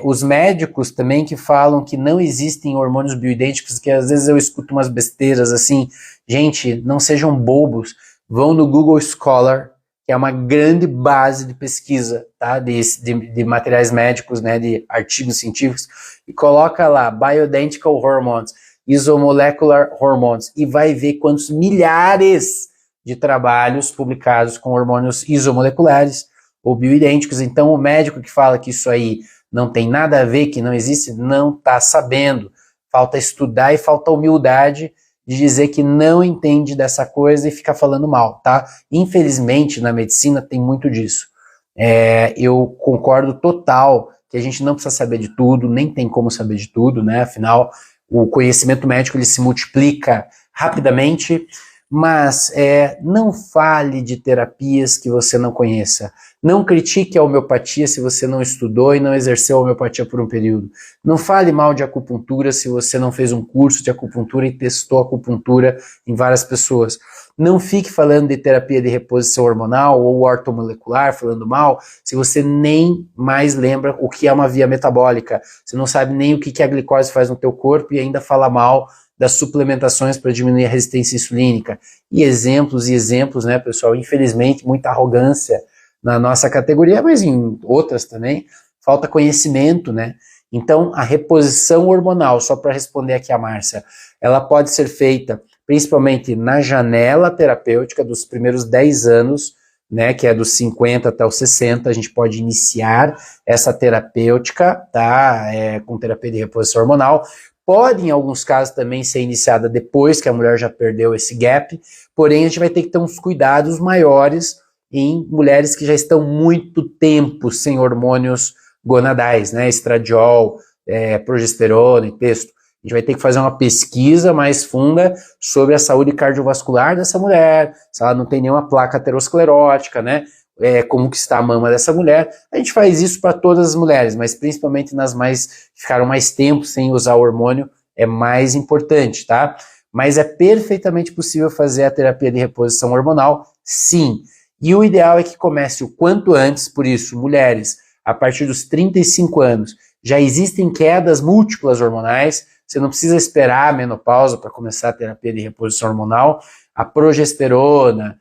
Os médicos também que falam que não existem hormônios bioidênticos, que às vezes eu escuto umas besteiras assim, gente, não sejam bobos, vão no Google Scholar, que é uma grande base de pesquisa, tá? de materiais médicos, né? De artigos científicos, e coloca lá, Bioidentical Hormones, Isomolecular Hormones, e vai ver quantos milhares de trabalhos publicados com hormônios isomoleculares ou bioidênticos. Então o médico que fala que isso aí não tem nada a ver, que não existe, não está sabendo. Falta estudar e falta humildade de dizer que não entende dessa coisa e fica falando mal, tá? Infelizmente, na medicina tem muito disso. Eu concordo total que a gente não precisa saber de tudo, nem tem como saber de tudo, né? Afinal, o conhecimento médico ele se multiplica rapidamente, mas não fale de terapias que você não conheça. Não critique a homeopatia se você não estudou e não exerceu a homeopatia por um período. Não fale mal de acupuntura se você não fez um curso de acupuntura e testou acupuntura em várias pessoas. Não fique falando de terapia de reposição hormonal ou ortomolecular, falando mal, se você nem mais lembra o que é uma via metabólica. Você não sabe nem o que a glicose faz no teu corpo e ainda fala mal das suplementações para diminuir a resistência insulínica. E exemplos, né, pessoal? Infelizmente, muita arrogância na nossa categoria, mas em outras também, falta conhecimento, né? Então, a reposição hormonal, só para responder aqui a Márcia, ela pode ser feita principalmente na janela terapêutica dos primeiros 10 anos, né, que é dos 50 até os 60, a gente pode iniciar essa terapêutica, tá, com terapia de reposição hormonal. Pode, em alguns casos, também ser iniciada depois que a mulher já perdeu esse gap, porém a gente vai ter que ter uns cuidados maiores em mulheres que já estão muito tempo sem hormônios gonadais, né, estradiol, progesterona e testo. A gente vai ter que fazer uma pesquisa mais funda sobre a saúde cardiovascular dessa mulher, se ela não tem nenhuma placa aterosclerótica, né, como que está a mama dessa mulher. A gente faz isso para todas as mulheres, mas principalmente nas mais que ficaram mais tempo sem usar o hormônio, é mais importante, tá? Mas é perfeitamente possível fazer a terapia de reposição hormonal, sim. E o ideal é que comece o quanto antes, por isso, mulheres, a partir dos 35 anos, já existem quedas múltiplas hormonais, você não precisa esperar a menopausa para começar a terapia de reposição hormonal, a progesterona,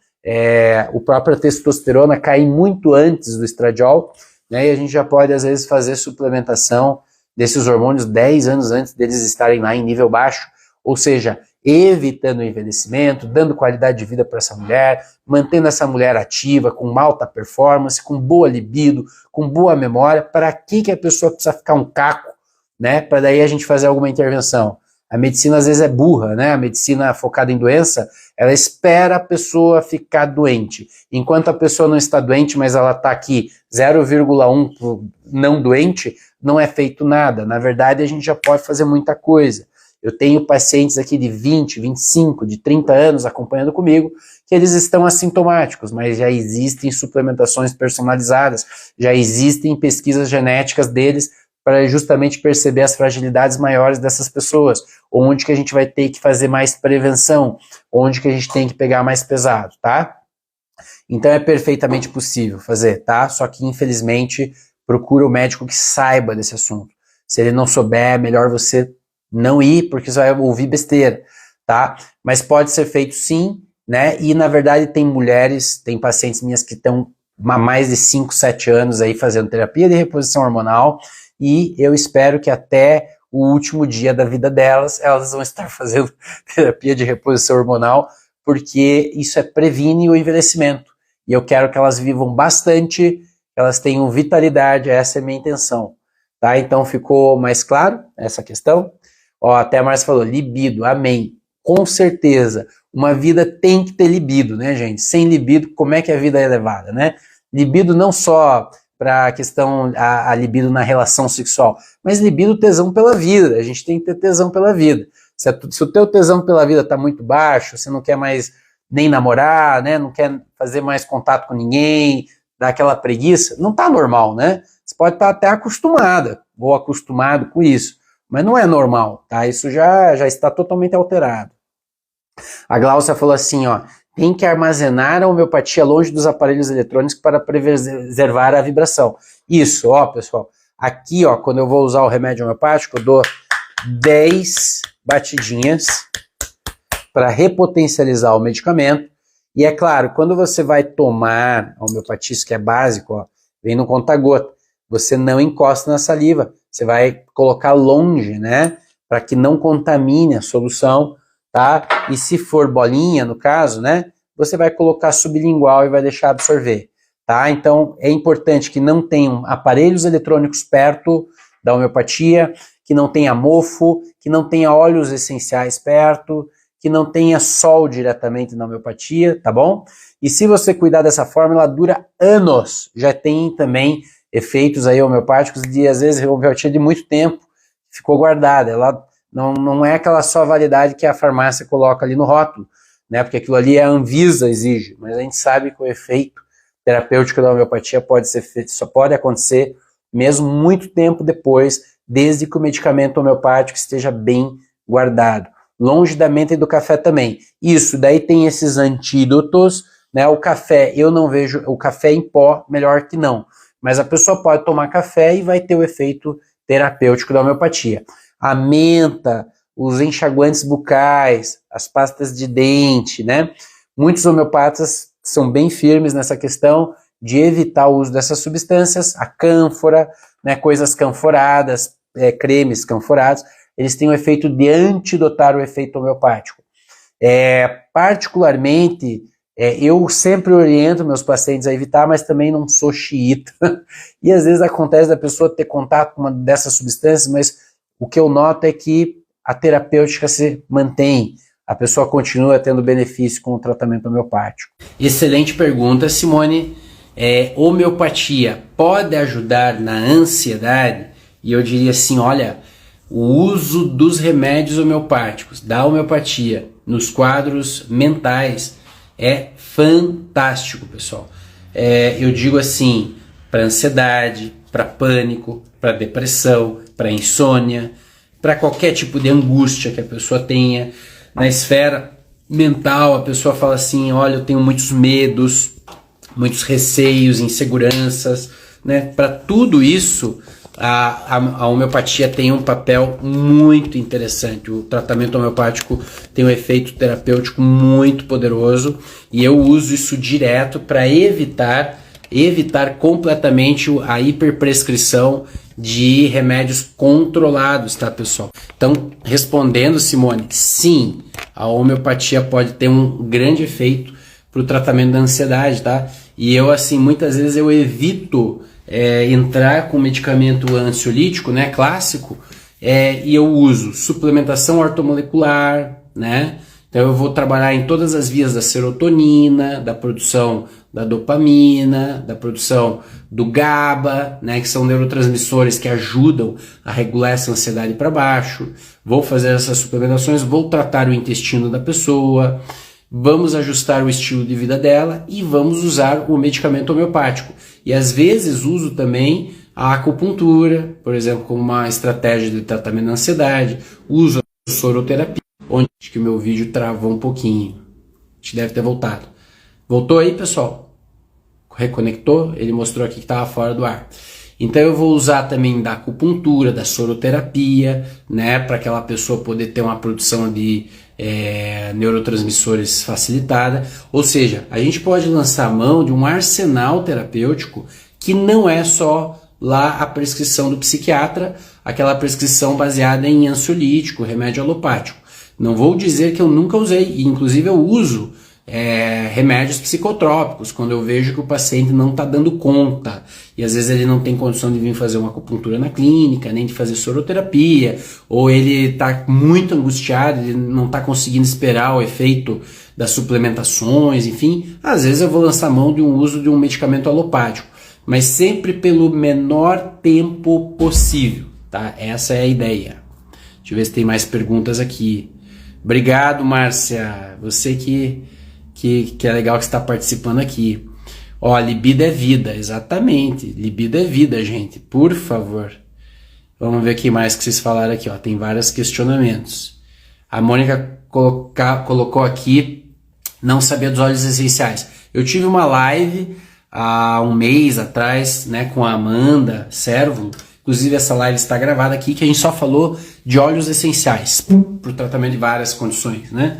a própria testosterona cai muito antes do estradiol, né, e a gente já pode, às vezes, fazer suplementação desses hormônios 10 anos antes deles estarem lá em nível baixo, ou seja, evitando o envelhecimento, dando qualidade de vida para essa mulher, mantendo essa mulher ativa, com uma alta performance, com boa libido, com boa memória. Para que a pessoa precisa ficar um caco, né? Para daí a gente fazer alguma intervenção. A medicina às vezes é burra, né? A medicina focada em doença, ela espera a pessoa ficar doente. Enquanto a pessoa não está doente, mas ela está aqui 0,1 não doente, não é feito nada. Na verdade, a gente já pode fazer muita coisa. Eu tenho pacientes aqui de 20, 25, de 30 anos acompanhando comigo, que eles estão assintomáticos, mas já existem suplementações personalizadas, já existem pesquisas genéticas deles para justamente perceber as fragilidades maiores dessas pessoas, onde que a gente vai ter que fazer mais prevenção, onde que a gente tem que pegar mais pesado, tá? Então é perfeitamente possível fazer, tá? Só que infelizmente procura o médico que saiba desse assunto. Se ele não souber, é melhor você não ir, porque você vai ouvir besteira, tá? Mas pode ser feito sim, né? E na verdade tem mulheres, tem pacientes minhas que estão há mais de 5, 7 anos aí fazendo terapia de reposição hormonal, e eu espero que até o último dia da vida delas, elas vão estar fazendo terapia de reposição hormonal, porque isso previne o envelhecimento. E eu quero que elas vivam bastante, que elas tenham vitalidade, essa é a minha intenção, tá? Então ficou mais claro essa questão? Ó, até a Márcia falou, libido, amém. Com certeza, uma vida tem que ter libido, né, gente? Sem libido, como é que a vida é levada, né? Libido não só para a questão, a libido na relação sexual, mas libido, tesão pela vida. A gente tem que ter tesão pela vida. Se o teu tesão pela vida está muito baixo, você não quer mais nem namorar, né? Não quer fazer mais contato com ninguém, dá aquela preguiça, não está normal, né? Você pode estar até acostumada ou acostumado com isso, mas não é normal, tá? Isso já está totalmente alterado. A Glaucia falou assim, ó, tem que armazenar a homeopatia longe dos aparelhos eletrônicos para preservar a vibração. Isso, ó, pessoal, aqui, ó, quando eu vou usar o remédio homeopático, eu dou 10 batidinhas para repotencializar o medicamento. E é claro, quando você vai tomar a homeopatia, isso que é básico, ó, vem no conta-gota, você não encosta na saliva, você vai colocar longe, né, para que não contamine a solução, tá? E se for bolinha, no caso, né, você vai colocar sublingual e vai deixar absorver, tá? Então, é importante que não tenham aparelhos eletrônicos perto da homeopatia, que não tenha mofo, que não tenha óleos essenciais perto, que não tenha sol diretamente na homeopatia, tá bom? E se você cuidar dessa forma, ela dura anos. Já tem também efeitos aí homeopáticos de, às vezes, homeopatia de muito tempo, ficou guardada. Ela não é aquela só validade que a farmácia coloca ali no rótulo, né? Porque aquilo ali a Anvisa exige, mas a gente sabe que o efeito terapêutico da homeopatia pode ser feito, só pode acontecer mesmo muito tempo depois, desde que o medicamento homeopático esteja bem guardado. Longe da menta e do café também. Isso, daí tem esses antídotos, né? O café, eu não vejo o café em pó melhor que não, mas a pessoa pode tomar café e vai ter o efeito terapêutico da homeopatia. A menta, os enxaguantes bucais, as pastas de dente, né? Muitos homeopatas são bem firmes nessa questão de evitar o uso dessas substâncias, a cânfora, né? Coisas canforadas, cremes canforados, eles têm o efeito de antidotar o efeito homeopático. Particularmente, eu sempre oriento meus pacientes a evitar, mas também não sou xiita. E às vezes acontece da pessoa ter contato com uma dessas substâncias, mas o que eu noto é que a terapêutica se mantém, a pessoa continua tendo benefício com o tratamento homeopático. Excelente pergunta, Simone. Homeopatia pode ajudar na ansiedade? E eu diria assim, olha, o uso dos remédios homeopáticos, da homeopatia, nos quadros mentais é fantástico, pessoal. Eu digo assim, para ansiedade, para pânico, para depressão, para insônia, para qualquer tipo de angústia que a pessoa tenha. Na esfera mental, a pessoa fala assim, olha, eu tenho muitos medos, muitos receios, inseguranças, né? Para tudo isso, a homeopatia tem um papel muito interessante. O tratamento homeopático tem um efeito terapêutico muito poderoso e eu uso isso direto para evitar completamente a hiperprescrição de remédios controlados, tá, pessoal? Então, respondendo, Simone, sim, a homeopatia pode ter um grande efeito para o tratamento da ansiedade, tá? E eu, assim, muitas vezes eu evito entrar com medicamento ansiolítico, né, clássico, e eu uso suplementação ortomolecular, né? Então eu vou trabalhar em todas as vias da serotonina, da produção da dopamina, da produção do GABA, né, que são neurotransmissores que ajudam a regular essa ansiedade para baixo. Vou fazer essas suplementações, vou tratar o intestino da pessoa, vamos ajustar o estilo de vida dela e vamos usar o medicamento homeopático. E às vezes uso também a acupuntura, por exemplo, como uma estratégia de tratamento da ansiedade, uso a soroterapia, onde que o meu vídeo travou um pouquinho. A gente deve ter voltado. Voltou aí, pessoal? Reconectou? Ele mostrou aqui que estava fora do ar. Então eu vou usar também da acupuntura, da soroterapia, né, para aquela pessoa poder ter uma produção de neurotransmissores facilitada. Ou seja, a gente pode lançar a mão de um arsenal terapêutico que não é só lá a prescrição do psiquiatra, aquela prescrição baseada em ansiolítico, remédio alopático. Não vou dizer que eu nunca usei, e inclusive eu uso remédios psicotrópicos, quando eu vejo que o paciente não está dando conta, e às vezes ele não tem condição de vir fazer uma acupuntura na clínica, nem de fazer soroterapia, ou ele está muito angustiado, ele não está conseguindo esperar o efeito das suplementações, enfim, às vezes eu vou lançar mão de um uso de um medicamento alopático, mas sempre pelo menor tempo possível, tá? Essa é a ideia. Deixa eu ver se tem mais perguntas aqui. Obrigado, Márcia, você que é legal que está participando aqui. Ó, libido é vida, exatamente. Libido é vida, gente, por favor. Vamos ver o que mais que vocês falaram aqui, ó. Tem vários questionamentos. A Mônica colocou aqui, não sabia dos óleos essenciais. Eu tive uma live há um mês atrás, né, com a Amanda Servo. Inclusive essa live está gravada aqui, que a gente só falou de óleos essenciais para o tratamento de várias condições, né?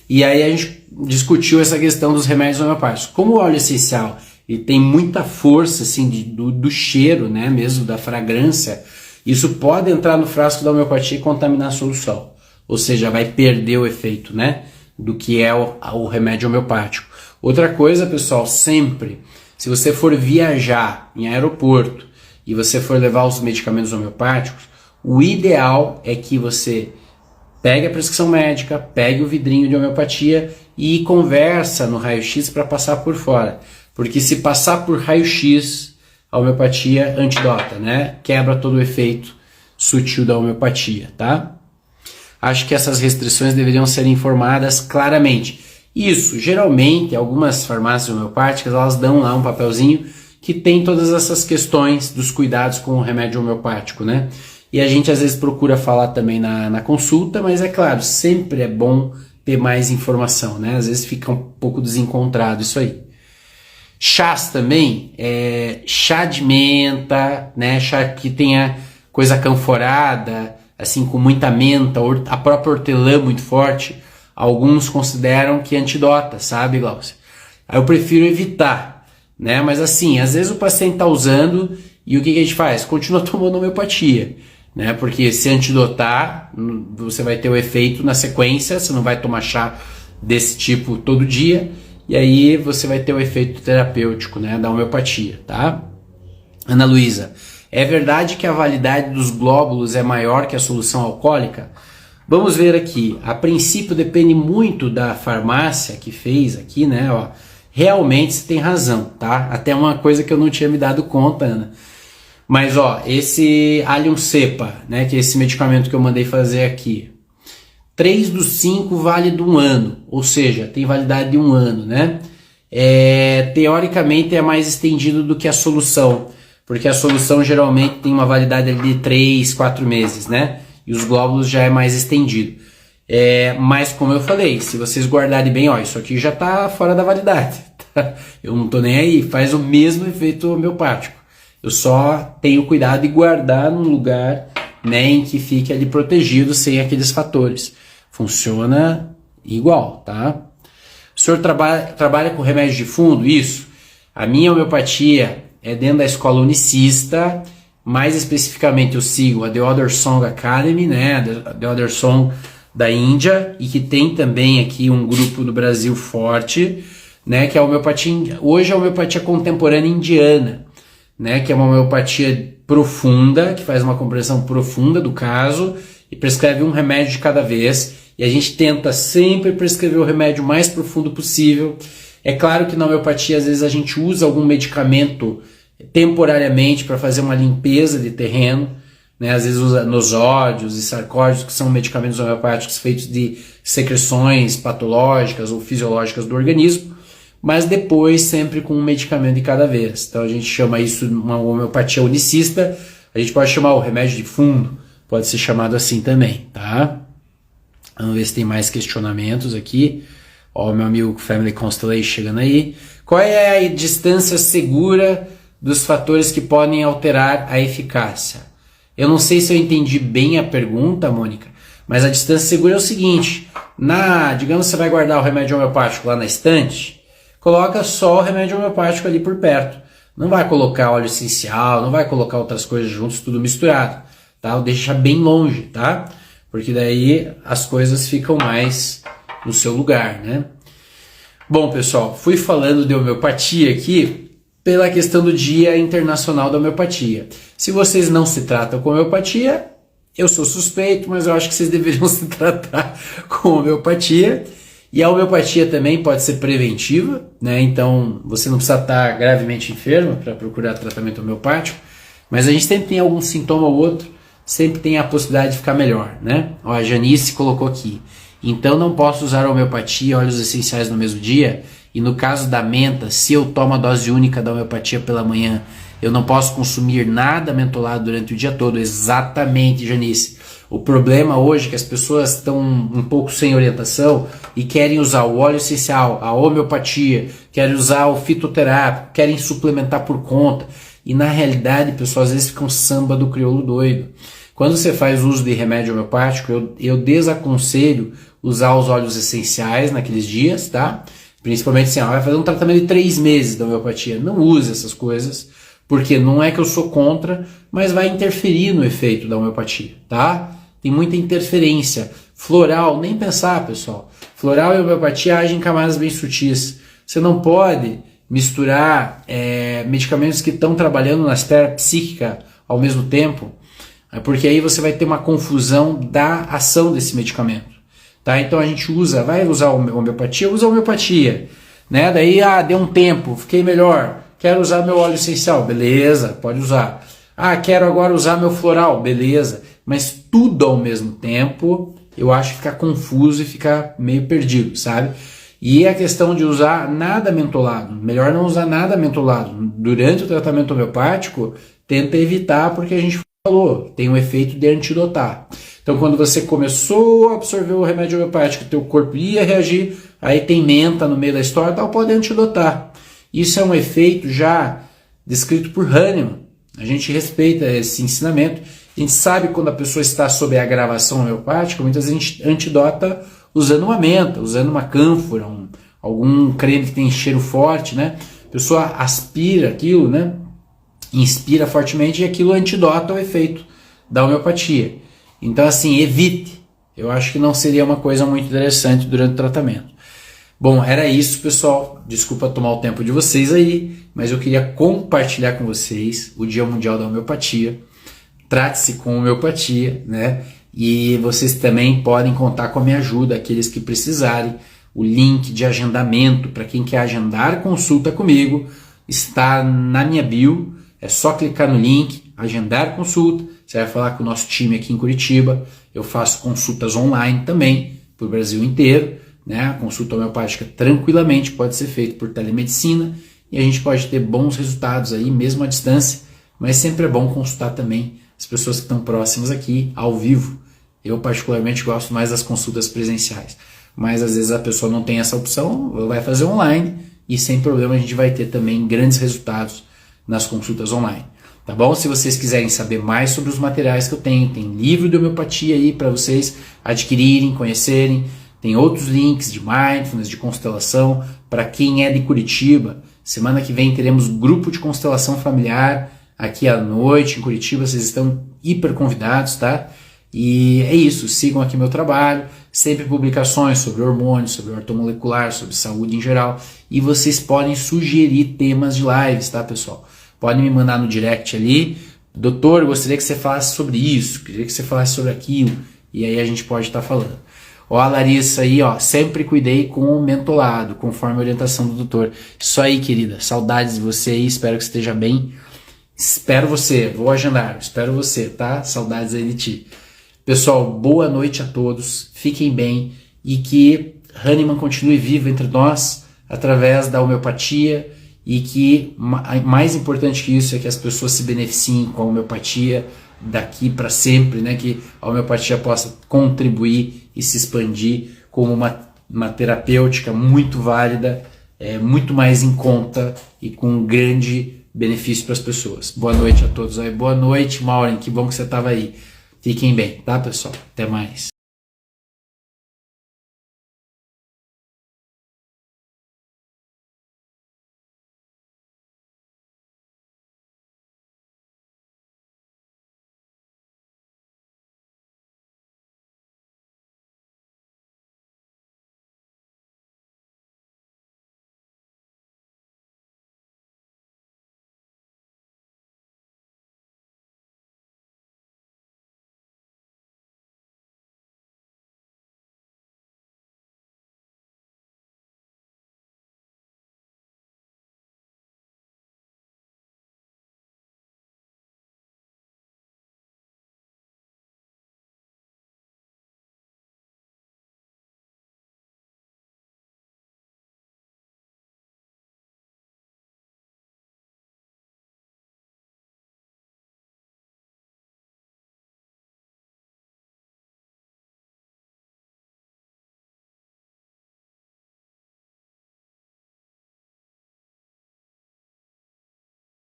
E aí a gente discutiu essa questão dos remédios homeopáticos. Como o óleo essencial ele tem muita força assim, do cheiro, né, mesmo da fragrância, isso pode entrar no frasco da homeopatia e contaminar a solução. Ou seja, vai perder o efeito, né, do que é o remédio homeopático. Outra coisa, pessoal, sempre, se você for viajar em aeroporto e você for levar os medicamentos homeopáticos, o ideal é que você pegue a prescrição médica, pegue o vidrinho de homeopatia e conversa no raio-x para passar por fora. Porque se passar por raio-x, a homeopatia antidota, né? Quebra todo o efeito sutil da homeopatia, tá? Acho que essas restrições deveriam ser informadas claramente. Isso, geralmente, algumas farmácias homeopáticas, elas dão lá um papelzinho que tem todas essas questões dos cuidados com o remédio homeopático, né? E a gente às vezes procura falar também na consulta, mas é claro, sempre é bom ter mais informação, né? Às vezes fica um pouco desencontrado isso aí. Chás também, chá de menta, né? Chá que tenha coisa canforada, assim, com muita menta, a própria hortelã muito forte, alguns consideram que antidota, sabe, Glaucia? Aí eu prefiro evitar, né? Mas assim, às vezes o paciente está usando e o que a gente faz? Continua tomando homeopatia, né? Porque se antidotar, você vai ter o efeito na sequência, você não vai tomar chá desse tipo todo dia, e aí você vai ter o efeito terapêutico, né, da homeopatia, tá? Ana Luísa, é verdade que a validade dos glóbulos é maior que a solução alcoólica? Vamos ver aqui. A princípio depende muito da farmácia que fez aqui, né? Ó, realmente você tem razão, tá? Até uma coisa que eu não tinha me dado conta, Ana. Mas ó, esse Allium Cepa, né, que é esse medicamento que eu mandei fazer aqui, 3 dos 5 vale de 1 ano, ou seja, tem validade de 1 ano, né? Teoricamente é mais estendido do que a solução, porque a solução geralmente tem uma validade de 3, 4 meses, né? E os glóbulos já é mais estendido. Mas como eu falei, se vocês guardarem bem, ó, isso aqui já está fora da validade, tá? Eu não tô nem aí, faz o mesmo efeito homeopático. Eu só tenho cuidado de guardar num lugar, né, em que fique ali protegido sem aqueles fatores. Funciona igual, tá? O senhor trabalha com remédio de fundo? Isso. A minha homeopatia é dentro da escola unicista, mais especificamente eu sigo a The Other Song Academy, né, The Other Song da Índia, e que tem também aqui um grupo no Brasil forte, né, que é a homeopatia, hoje é a homeopatia contemporânea indiana, né, que é uma homeopatia profunda, que faz uma compreensão profunda do caso e prescreve um remédio de cada vez, e a gente tenta sempre prescrever o remédio mais profundo possível. É claro que na homeopatia às vezes a gente usa algum medicamento temporariamente para fazer uma limpeza de terreno, né, às vezes usa nosódios e sarcóides, que são medicamentos homeopáticos feitos de secreções patológicas ou fisiológicas do organismo, mas depois sempre com um medicamento de cada vez. Então a gente chama isso de uma homeopatia unicista, a gente pode chamar o remédio de fundo, pode ser chamado assim também, tá? Vamos ver se tem mais questionamentos aqui. Ó, o meu amigo Family Constellation chegando aí. Qual é a distância segura dos fatores que podem alterar a eficácia? Eu não sei se eu entendi bem a pergunta, Mônica, mas a distância segura é o seguinte, digamos que você vai guardar o remédio homeopático lá na estante, coloca só o remédio homeopático ali por perto. Não vai colocar óleo essencial, não vai colocar outras coisas juntos, tudo misturado, tá? Deixa bem longe, tá? Porque daí as coisas ficam mais no seu lugar, né? Bom, pessoal, fui falando de homeopatia aqui pela questão do Dia Internacional da Homeopatia. Se vocês não se tratam com homeopatia, eu sou suspeito, mas eu acho que vocês deveriam se tratar com homeopatia. E a homeopatia também pode ser preventiva, né? Então você não precisa estar gravemente enfermo para procurar tratamento homeopático, mas a gente sempre tem algum sintoma ou outro, sempre tem a possibilidade de ficar melhor, né? Ó, a Janice colocou aqui. Então não posso usar a homeopatia e óleos essenciais no mesmo dia? E no caso da menta, se eu tomo a dose única da homeopatia pela manhã, eu não posso consumir nada mentolado durante o dia todo? Exatamente, Janice. O problema hoje é que as pessoas estão um pouco sem orientação e querem usar o óleo essencial, a homeopatia, querem usar o fitoterápico, querem suplementar por conta. E na realidade, pessoal, às vezes fica um samba do crioulo doido. Quando você faz uso de remédio homeopático, eu desaconselho usar os óleos essenciais naqueles dias, tá? Principalmente assim, vai fazer um tratamento de 3 meses da homeopatia. Não use essas coisas, porque não é que eu sou contra, mas vai interferir no efeito da homeopatia, tá? Tem muita interferência. Floral, nem pensar, pessoal. Floral e homeopatia agem em camadas bem sutis. Você não pode misturar medicamentos que estão trabalhando na esfera psíquica ao mesmo tempo, porque aí você vai ter uma confusão da ação desse medicamento. Tá? Então a gente vai usar a homeopatia, usa a homeopatia. Né? Daí, deu um tempo, fiquei melhor, quero usar meu óleo essencial, beleza, pode usar. Quero agora usar meu floral, beleza. Mas tudo ao mesmo tempo, eu acho que fica confuso e fica meio perdido, sabe? E a questão de usar nada mentolado, melhor não usar nada mentolado. Durante o tratamento homeopático, tenta evitar, porque a gente falou, tem um efeito de antidotar. Então quando você começou a absorver o remédio homeopático, teu corpo ia reagir, aí tem menta no meio da história, tal, pode antidotar. Isso é um efeito já descrito por Hahnemann. A gente respeita esse ensinamento. A gente sabe quando a pessoa está sob a agravação homeopática, muitas vezes a gente antidota usando uma menta, usando uma cânfora, algum creme que tem cheiro forte, né? A pessoa aspira aquilo, né? Inspira fortemente e aquilo antidota o efeito da homeopatia. Então, assim, evite. Eu acho que não seria uma coisa muito interessante durante o tratamento. Bom, era isso, pessoal. Desculpa tomar o tempo de vocês aí, mas eu queria compartilhar com vocês o Dia Mundial da Homeopatia. Trate-se com homeopatia, né? E vocês também podem contar com a minha ajuda, aqueles que precisarem. O link de agendamento para quem quer agendar consulta comigo está na minha bio. É só clicar no link, agendar consulta. Você vai falar com o nosso time aqui em Curitiba. Eu faço consultas online também para o Brasil inteiro. Né? A consulta homeopática tranquilamente pode ser feita por telemedicina e a gente pode ter bons resultados aí, mesmo à distância. Mas sempre é bom consultar também as pessoas que estão próximas aqui, ao vivo. Eu particularmente gosto mais das consultas presenciais. Mas às vezes a pessoa não tem essa opção, vai fazer online e sem problema a gente vai ter também grandes resultados nas consultas online. Tá bom? Se vocês quiserem saber mais sobre os materiais que eu tenho, tem livro de homeopatia aí para vocês adquirirem, conhecerem. Tem outros links de mindfulness, de constelação. Para quem é de Curitiba, semana que vem teremos grupo de constelação familiar aqui à noite em Curitiba. Vocês estão hiper convidados, tá? E é isso, sigam aqui meu trabalho, sempre publicações sobre hormônios, sobre ortomolecular, sobre saúde em geral, e vocês podem sugerir temas de lives, tá, pessoal? Podem me mandar no direct ali, doutor, gostaria que você falasse sobre isso, queria que você falasse sobre aquilo, e aí a gente pode estar falando. Ó, a Larissa aí, ó, sempre cuidei com o mentolado, conforme a orientação do doutor. Isso aí, querida, saudades de você aí, espero que esteja bem. Espero você, vou agendar, espero você, tá? Saudades aí de ti. Pessoal, boa noite a todos, fiquem bem e que Hahnemann continue vivo entre nós através da homeopatia e que, mais importante que isso, é que as pessoas se beneficiem com a homeopatia daqui para sempre, né? Que a homeopatia possa contribuir e se expandir como uma terapêutica muito válida, muito mais em conta e com um grande benefício para as pessoas. Boa noite a todos aí. Boa noite, Maureen, que bom que você estava aí. Fiquem bem, tá, pessoal? Até mais.